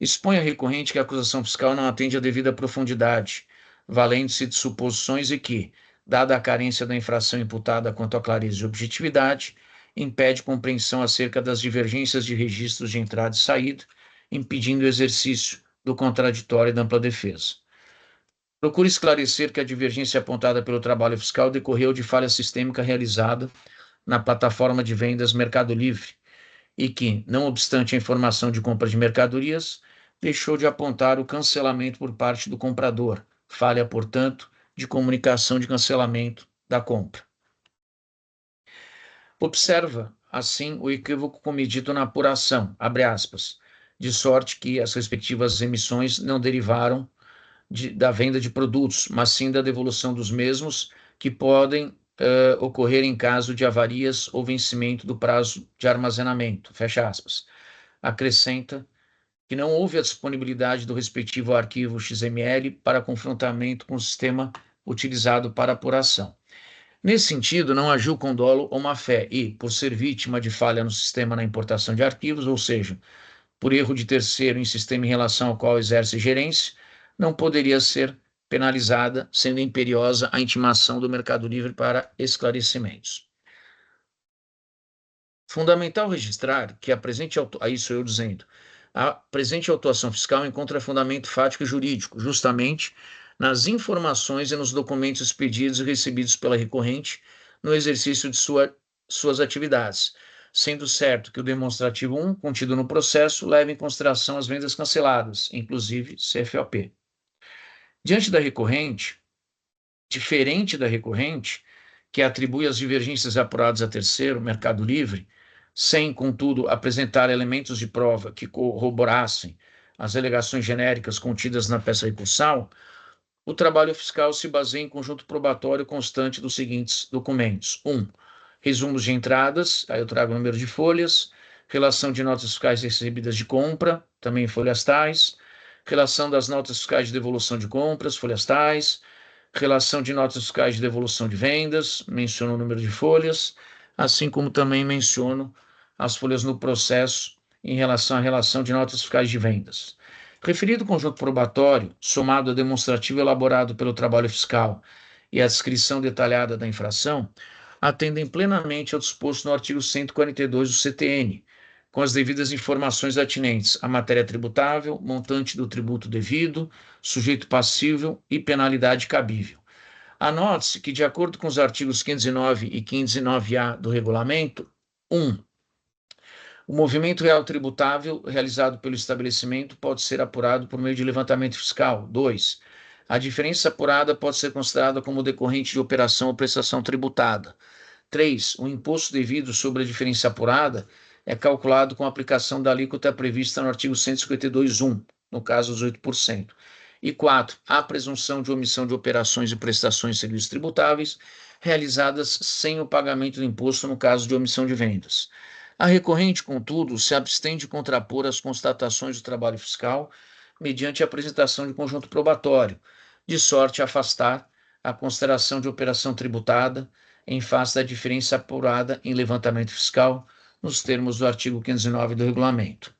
D: Expõe a recorrente que a acusação fiscal não atende à devida profundidade, valendo-se de suposições e que, dada a carência da infração imputada quanto à clareza e objetividade, impede compreensão acerca das divergências de registros de entrada e saída, impedindo o exercício do contraditório e da ampla defesa. Procura esclarecer que a divergência apontada pelo trabalho fiscal decorreu de falha sistêmica realizada na plataforma de vendas Mercado Livre e que, não obstante a informação de compra de mercadorias, deixou de apontar o cancelamento por parte do comprador, falha, portanto, de comunicação de cancelamento da compra. Observa, assim, o equívoco cometido na apuração, abre aspas, de sorte que as respectivas emissões não derivaram da venda de produtos, mas sim da devolução dos mesmos, que podem ocorrer em caso de avarias ou vencimento do prazo de armazenamento, fecha aspas. Acrescenta que não houve a disponibilidade do respectivo arquivo XML para confrontamento com o sistema utilizado para apuração. Nesse sentido, não agiu com dolo ou má-fé e, por ser vítima de falha no sistema na importação de arquivos, ou seja, por erro de terceiro em sistema em relação ao qual exerce gerência, não poderia ser penalizada, sendo imperiosa a intimação do Mercado Livre para esclarecimentos. Fundamental registrar que a presente autuação fiscal encontra fundamento fático e jurídico, justamente nas informações e nos documentos expedidos e recebidos pela recorrente no exercício de suas atividades, sendo certo que o demonstrativo 1, contido no processo, leva em consideração as vendas canceladas, inclusive CFOP. Diante da recorrente, diferente da recorrente, que atribui as divergências apuradas a terceiro, Mercado Livre, sem, contudo, apresentar elementos de prova que corroborassem as alegações genéricas contidas na peça recursal, o trabalho fiscal se baseia em conjunto probatório constante dos seguintes documentos. 1. Resumos de entradas, aí eu trago o número de folhas, relação de notas fiscais recebidas de compra, também folhas tais, relação das notas fiscais de devolução de compras, folhas tais, relação de notas fiscais de devolução de vendas, menciono o número de folhas, assim como também menciono as folhas no processo em relação à relação de notas fiscais de vendas. Referido conjunto probatório, somado ao demonstrativo elaborado pelo trabalho fiscal e a descrição detalhada da infração, atendem plenamente ao disposto no artigo 142 do CTN, com as devidas informações atinentes à matéria tributável, montante do tributo devido, sujeito passível e penalidade cabível. Anote-se que, de acordo com os artigos 509 e 509-A do regulamento, 1. O movimento real tributável realizado pelo estabelecimento pode ser apurado por meio de levantamento fiscal. 2. A diferença apurada pode ser considerada como decorrente de operação ou prestação tributada. 3. O imposto devido sobre a diferença apurada é calculado com a aplicação da alíquota prevista no artigo 152.1, no caso dos 8%. E 4. A presunção de omissão de operações e prestações de serviços tributáveis realizadas sem o pagamento do imposto no caso de omissão de vendas. A recorrente, contudo, se abstém de contrapor as constatações do trabalho fiscal mediante a apresentação de conjunto probatório, de sorte a afastar a consideração de operação tributada em face da diferença apurada em levantamento fiscal, nos termos do artigo 509 do regulamento.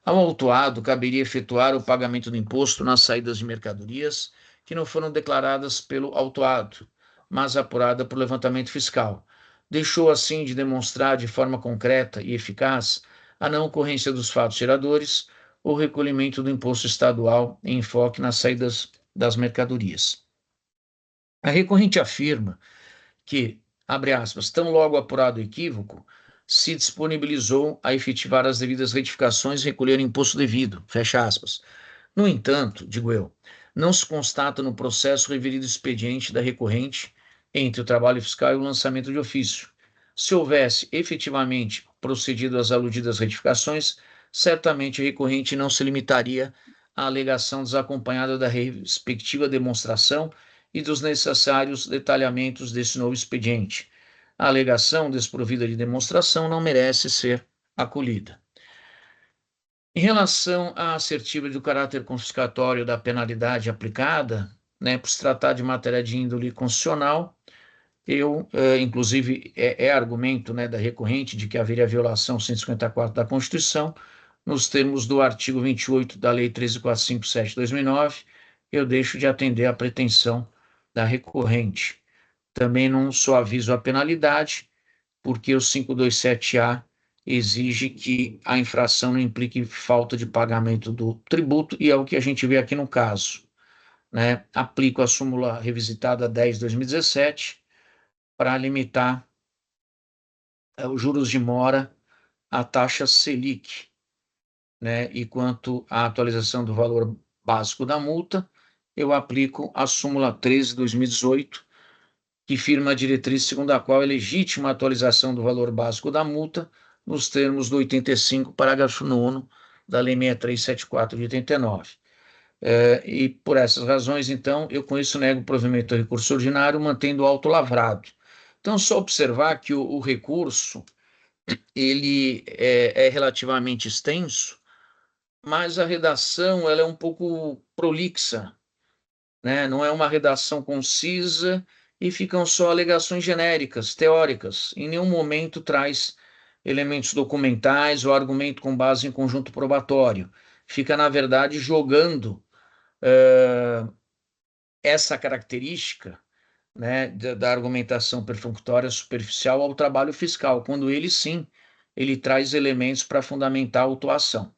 D: Ao autuado, caberia efetuar o pagamento do imposto nas saídas de mercadorias que não foram declaradas pelo autuado, mas apurada por levantamento fiscal. Deixou, assim, de demonstrar de forma concreta e eficaz a não ocorrência dos fatos geradores ou recolhimento do imposto estadual em enfoque nas saídas das mercadorias. A recorrente afirma que, abre aspas, tão logo apurado o equívoco, se disponibilizou a efetivar as devidas retificações e recolher o imposto devido, fecha aspas. No entanto, digo eu, não se constata no processo referido expediente da recorrente entre o trabalho fiscal e o lançamento de ofício. Se houvesse efetivamente procedido às aludidas retificações, certamente a recorrente não se limitaria à alegação desacompanhada da respectiva demonstração e dos necessários detalhamentos desse novo expediente. A alegação desprovida de demonstração não merece ser acolhida. Em relação à assertiva do caráter confiscatório da penalidade aplicada, né, por se tratar de matéria de índole constitucional, inclusive, argumento, né, da recorrente de que haveria violação 154 da Constituição, nos termos do artigo 28 da Lei 13.457 de 2009, eu deixo de atender à pretensão da recorrente. Também não suavizo a penalidade, porque o 527A exige que a infração não implique falta de pagamento do tributo, e é o que a gente vê aqui no caso, né? Aplico a súmula revisitada 10/2017 para limitar os juros de mora à taxa Selic, né? E quanto à atualização do valor básico da multa, eu aplico a súmula 13/2018, que firma a diretriz segundo a qual é legítima a atualização do valor básico da multa nos termos do 85, parágrafo 9º da Lei 6374 de 89. E por essas razões, então, eu com isso nego o provimento do recurso ordinário, mantendo o auto lavrado. Então, só observar que o recurso, ele é relativamente extenso, mas a redação ela é um pouco prolixa, né? Não é uma redação concisa e ficam só alegações genéricas, teóricas. Em nenhum momento traz elementos documentais ou argumento com base em conjunto probatório. Fica, na verdade, jogando essa característica, né, da argumentação perfunctória superficial ao trabalho fiscal, quando ele sim, ele traz elementos para fundamentar a autuação.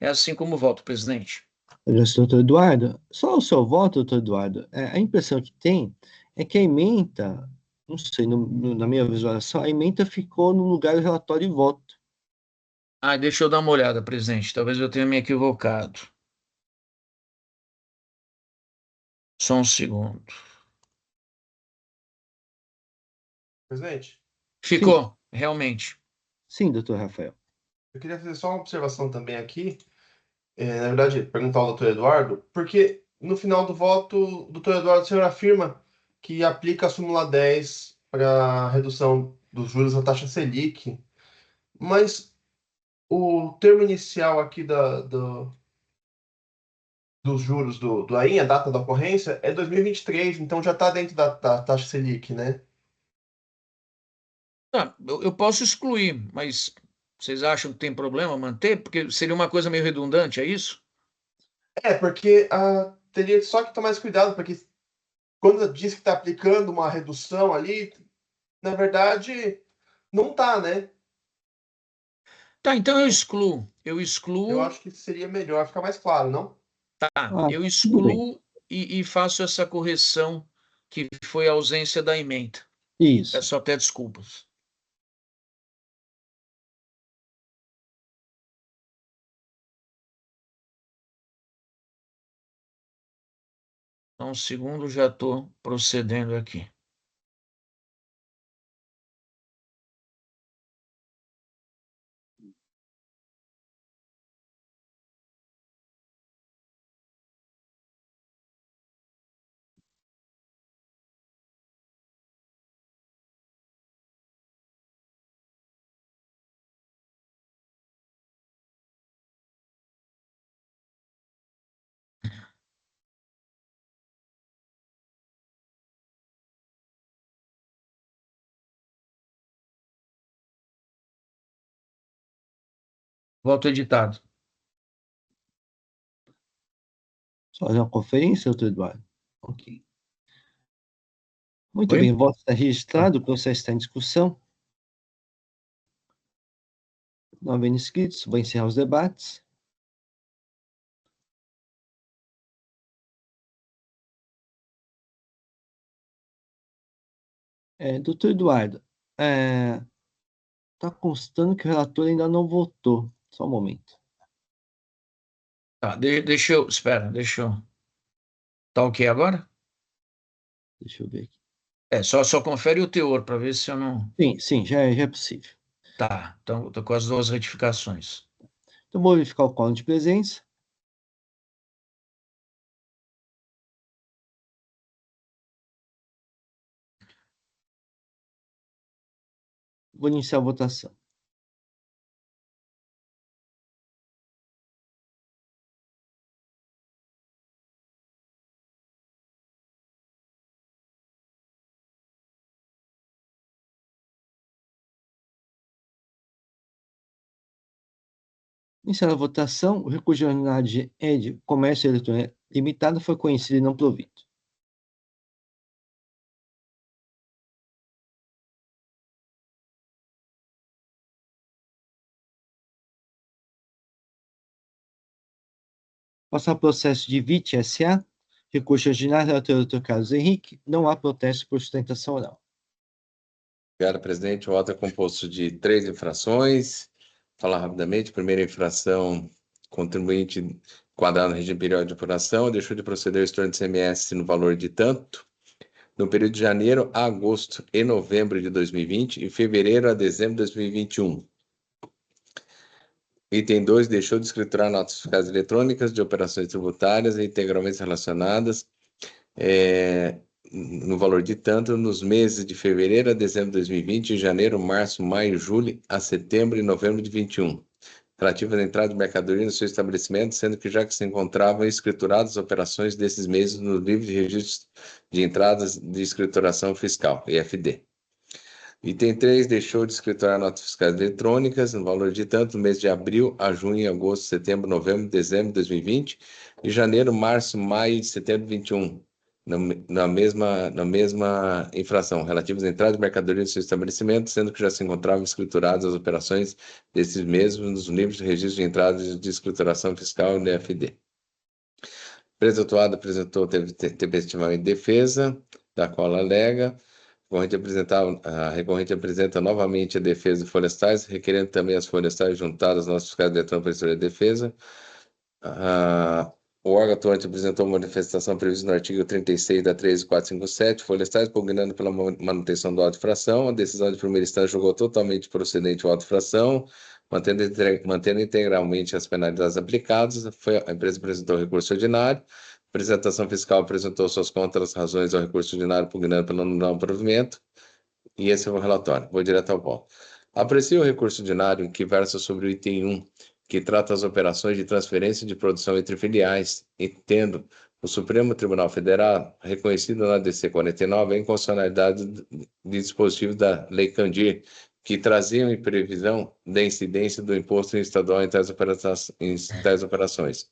D: É assim como voto, presidente.
B: Doutor Eduardo, só o seu voto, doutor Eduardo, a impressão que tem é que a ementa, não sei, na minha visualização, a ementa ficou no lugar do relatório e voto.
D: Deixa eu dar uma olhada, presidente. Talvez eu tenha me equivocado. Só um segundo.
F: Presidente,
D: Ficou, realmente.
B: Sim, doutor Rafael.
F: eu queria fazer só uma observação também aqui. Na verdade, perguntar ao doutor Eduardo, porque no final do voto, o doutor Eduardo, o senhor afirma que aplica a súmula 10 para a redução dos juros da taxa Selic, mas o termo inicial aqui dos juros do AIN, a data da ocorrência, é 2023, então já está dentro da taxa Selic, né?
D: Eu posso excluir, mas vocês acham que tem problema manter? Porque seria uma coisa meio redundante, é isso?
F: Porque teria só que tomar mais cuidado, porque quando diz que está aplicando uma redução ali, na verdade, não está, né?
D: Tá, então eu excluo. Eu
F: Eu
D: excluo,
F: acho que seria melhor ficar mais claro, não?
D: eu
B: Tudo bem.
D: excluo e faço essa correção que foi a ausência da ementa.
B: Isso.
D: Peço até desculpas. Então, um segundo, já estou procedendo aqui. Voto editado.
B: Só fazer uma conferência, doutor Eduardo? Ok. Muito
D: Oi?
B: bem, o voto está registrado, o processo está em discussão. Não havendo inscritos, vou encerrar os debates. Doutor Eduardo, está constando que o relator ainda não votou. Só um momento.
D: Tá, espera, deixa eu. Tá ok agora?
B: Deixa eu ver aqui.
D: Só confere o teor para ver se eu não.
B: Sim, já é possível.
D: Tá, então tô com as 2 retificações.
B: Então, vou verificar o quórum de presença. Vou iniciar a votação. Iniciada a votação, o recurso de ordinário de comércio eletrônico limitado foi conhecido e não provido. Passar ao processo de VIT S.A., recurso ordinário relator Dr. Carlos Henrique, não há protesto por sustentação oral.
E: Obrigado, presidente. O voto é composto de 3 infrações. Vou falar rapidamente. Primeira infração, contribuinte enquadrado no regime periódico de apuração, deixou de proceder ao estorno de ICMS no valor de tanto, no período de janeiro a agosto e novembro de 2020 e fevereiro a dezembro de 2021. Item 2, deixou de escriturar notas fiscais eletrônicas de operações tributárias integralmente relacionadas no valor de tanto nos meses de fevereiro a dezembro de 2020 e janeiro, março, maio, julho a setembro e novembro de 2021, relativas à entrada de mercadoria no seu estabelecimento, sendo que já que se encontravam escrituradas as operações desses meses no livro de registro de entradas de escrituração fiscal, EFD. Item 3, deixou de escriturar notas fiscais eletrônicas no valor de tanto no mês de abril a junho, agosto, setembro, novembro, dezembro de 2020 e janeiro, março, maio e setembro de 2021, na mesma infração, relativas à entrada de mercadoria no seu estabelecimento, sendo que já se encontravam escrituradas as operações desses mesmos nos livros de registro de entradas de escrituração fiscal e DFD. Empresa atuada apresentou tempestivamente defesa, da qual ela alega. A recorrente apresenta novamente a defesa de florestais, requerendo também as florestais juntadas aos nossos fiscais eletrônicos para a defesa. O órgão atuante apresentou uma manifestação prevista no artigo 36 da 13457, florestais, pugnando pela manutenção do auto de infração. A decisão de primeira instância julgou totalmente procedente o auto de infração, mantendo integralmente as penalidades aplicadas. A empresa apresentou recurso ordinário. A apresentação fiscal apresentou suas contras-razões ao recurso ordinário, pugnando pelo não provimento. E esse é o relatório. Vou direto ao ponto. Aprecio o recurso ordinário que versa sobre o item 1, que trata as operações de transferência de produção entre filiais, e tendo o Supremo Tribunal Federal reconhecido na DC 49 a inconstitucionalidade de dispositivos da Lei Candir, que traziam em previsão da incidência do imposto estadual em tais operações.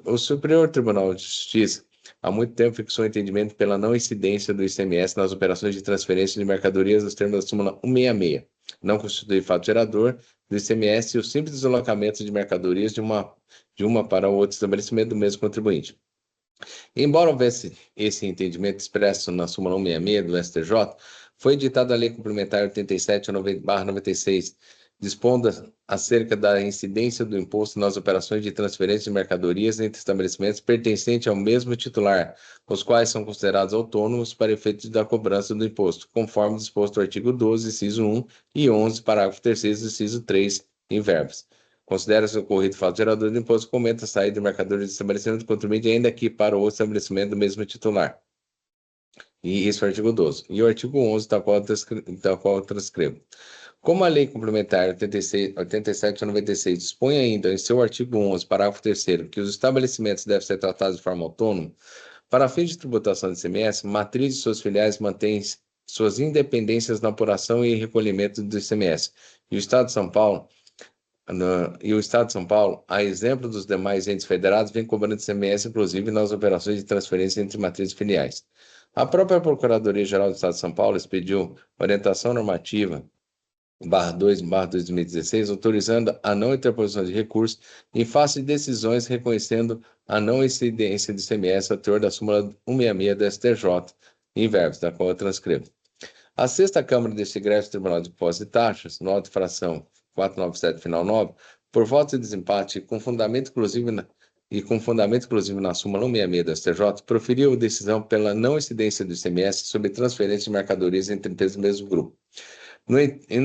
E: O Superior Tribunal de Justiça há muito tempo fixou o entendimento pela não incidência do ICMS nas operações de transferência de mercadorias nos termos da súmula 166. Não constitui fato gerador do ICMS e o simples deslocamento de mercadorias de uma para o outro estabelecimento do mesmo contribuinte. Embora houvesse esse entendimento expresso na súmula 166 do STJ, foi editada a Lei Complementar 87/96, dispondo acerca da incidência do imposto nas operações de transferência de mercadorias entre estabelecimentos pertencentes ao mesmo titular, os quais são considerados autônomos para efeitos da cobrança do imposto, conforme disposto no artigo 12, inciso 1 e 11, parágrafo 3º, inciso 3, em verbos. Considera-se ocorrido fato gerador do imposto que aumenta a saída de mercadorias de estabelecimento do contribuinte ainda que para o estabelecimento do mesmo titular. E isso é o artigo 12. E o artigo 11, tal qual eu transcrevo. Como a Lei Complementar 87/96 dispõe ainda em seu artigo 11, parágrafo 3º, que os estabelecimentos devem ser tratados de forma autônoma, para fins de tributação de ICMS, matriz de suas filiais mantém suas independências na apuração e recolhimento do ICMS. E o Estado de São Paulo, a exemplo dos demais entes federados, vem cobrando ICMS, inclusive nas operações de transferência entre matrizes e filiais. A própria Procuradoria-Geral do Estado de São Paulo expediu orientação normativa 2/2016, autorizando a não interposição de recurso em face de decisões reconhecendo a não incidência de ICMS a teor da súmula 166 da STJ, em verbos, da qual eu transcrevo. A sexta Câmara deste egrégio Tribunal de Impostos e Taxas, nota fração 497, final 9, por voto de desempate com fundamento inclusive na súmula 166 da STJ, proferiu decisão pela não incidência do ICMS sobre transferência de mercadorias entre empresas do mesmo grupo. No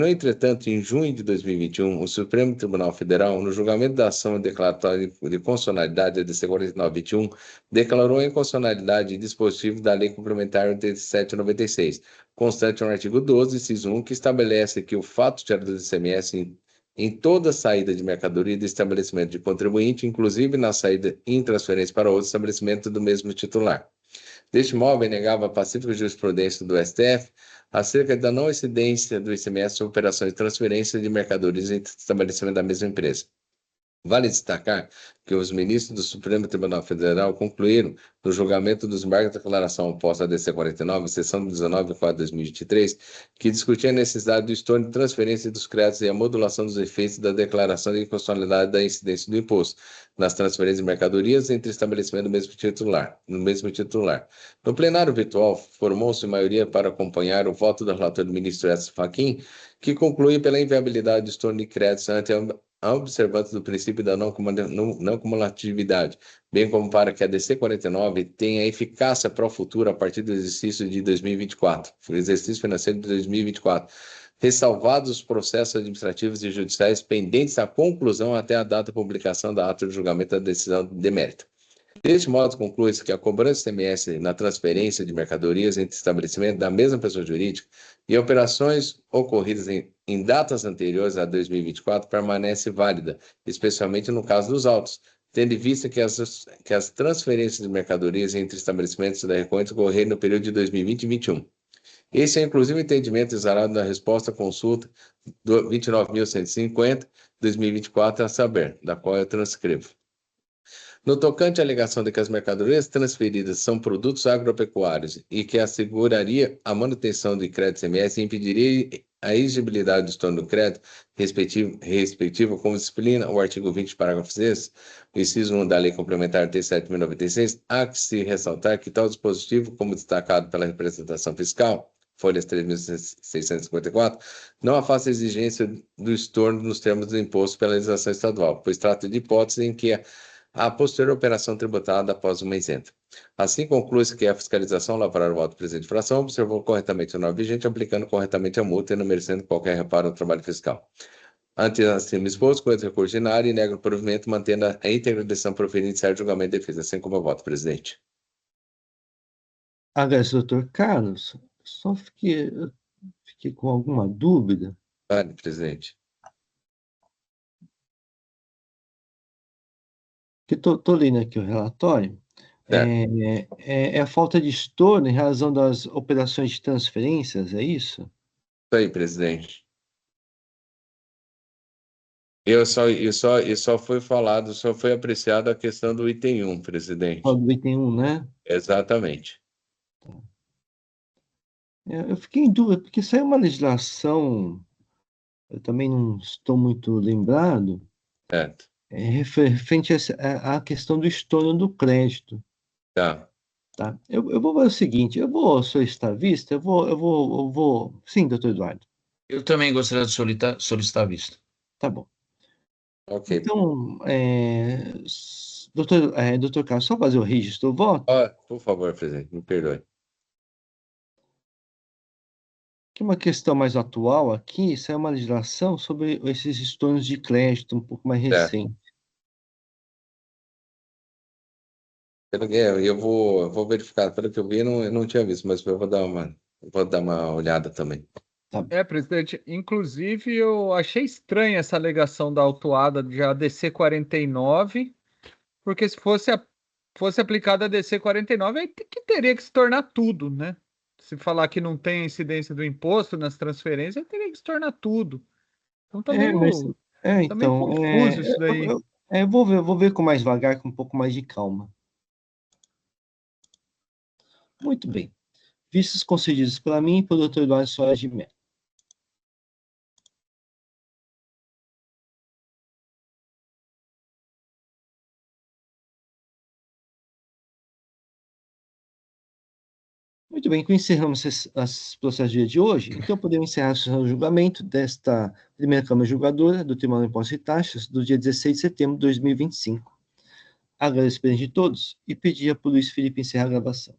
E: entretanto, em junho de 2021, o Supremo Tribunal Federal, no julgamento da ação declaratória de constitucionalidade ADC 4921, declarou a inconstitucionalidade de dispositivo da Lei Complementar 8796, constante no artigo 12, inciso 1, que estabelece que o fato gerador do ICMS em toda saída de mercadoria do estabelecimento de contribuinte, inclusive na saída em transferência para outro estabelecimento do mesmo titular. Deste modo, negava a pacífica jurisprudência do STF acerca da não incidência do ICMS sobre operações de transferência de mercadorias entre estabelecimentos da mesma empresa. Vale destacar que os ministros do Supremo Tribunal Federal concluíram, no julgamento dos embargos de declaração oposta à DC 49, sessão 19/4/2023, que discutia a necessidade do estorno de transferência dos créditos e a modulação dos efeitos da declaração de inconstitucionalidade da incidência do imposto nas transferências de mercadorias entre estabelecimentos no mesmo titular. No plenário virtual, formou-se maioria para acompanhar o voto do relator do ministro Edson Fachin, que conclui pela inviabilidade do estorno de créditos ante a observância do princípio da não cumulatividade, bem como para que a DC 49 tenha eficácia para o futuro a partir do exercício de 2024, o exercício financeiro de 2024, ressalvados os processos administrativos e judiciais pendentes à conclusão até a data de publicação da ata de julgamento da decisão de mérito. Deste modo, conclui-se que a cobrança de ICMS na transferência de mercadorias entre estabelecimentos da mesma pessoa jurídica e operações ocorridas em datas anteriores a 2024 permanece válida, especialmente no caso dos autos, tendo em vista que as transferências de mercadorias entre estabelecimentos da recorrente ocorreram no período de 2020 e 2021. Esse é, inclusive, o entendimento exarado na resposta à consulta do 29.150, 2024, a saber, da qual eu transcrevo. No tocante à alegação de que as mercadorias transferidas são produtos agropecuários e que asseguraria a manutenção de crédito ICMS e impediria a exigibilidade do estorno do crédito respectivo, como disciplina o artigo 20, parágrafo 6, inciso 1 da Lei Complementar 37.096, há que se ressaltar que tal dispositivo, como destacado pela representação fiscal, folhas 3.654, não afasta a exigência do estorno nos termos do imposto pela legislação estadual, pois trata de hipótese em que a posterior operação tributada após uma isenta. Assim, conclui-se que a fiscalização lavrar o auto presente infração observou corretamente a norma vigente, aplicando corretamente a multa e não merecendo qualquer reparo no trabalho fiscal. Ante acima exposto, com o recurso ordinário e nega o provimento, mantendo a íntegra decisão proferida em certo julgamento de defesa, assim como eu voto, presidente.
B: Agradeço, doutor Carlos. Só fiquei com alguma dúvida.
E: Vale, presidente.
B: Que estou lendo aqui o relatório. É a falta de estorno em razão das operações de transferências, é isso?
E: Isso aí, presidente. Só foi apreciada a questão do item 1, presidente.
B: Do item 1, né?
E: Exatamente.
B: Eu fiquei em dúvida, porque saiu uma legislação, eu também não estou muito lembrado,
E: Certo.
B: referente à questão do estorno do crédito.
E: Tá.
B: Tá? Eu vou fazer o seguinte, eu vou solicitar vista, eu vou... Sim, doutor Eduardo.
D: Eu também gostaria de solicitar a vista.
B: Tá bom.
E: Ok.
B: Então, doutor Carlos, só fazer o registro do voto.
E: Por favor, presidente, me perdoe.
B: Que uma questão mais atual aqui, isso é uma legislação sobre esses estornos de crédito um pouco mais recente.
E: Eu vou verificar, pelo que eu vi, eu não tinha visto, mas eu vou dar uma olhada também.
C: Presidente, inclusive eu achei estranha essa alegação da autuada de ADC 49, porque se fosse aplicada a ADC 49, aí que teria que se tornar tudo, né? Se falar que não tem incidência do imposto nas transferências, teria que se tornar tudo. Então tá meio confuso isso daí.
B: Eu vou ver com mais vagar, com um pouco mais de calma. Muito bem. Vistos concedidos pela mim e pelo Dr. Eduardo Soares de Mello. Muito bem, encerramos os processos do dia de hoje. Então, podemos encerrar a sessão de julgamento desta primeira Câmara Julgadora do Tribunal de Impostos e Taxas do dia 16 de setembro de 2025. Agradeço a presença de todos e pedir para o Luiz Felipe encerrar a gravação.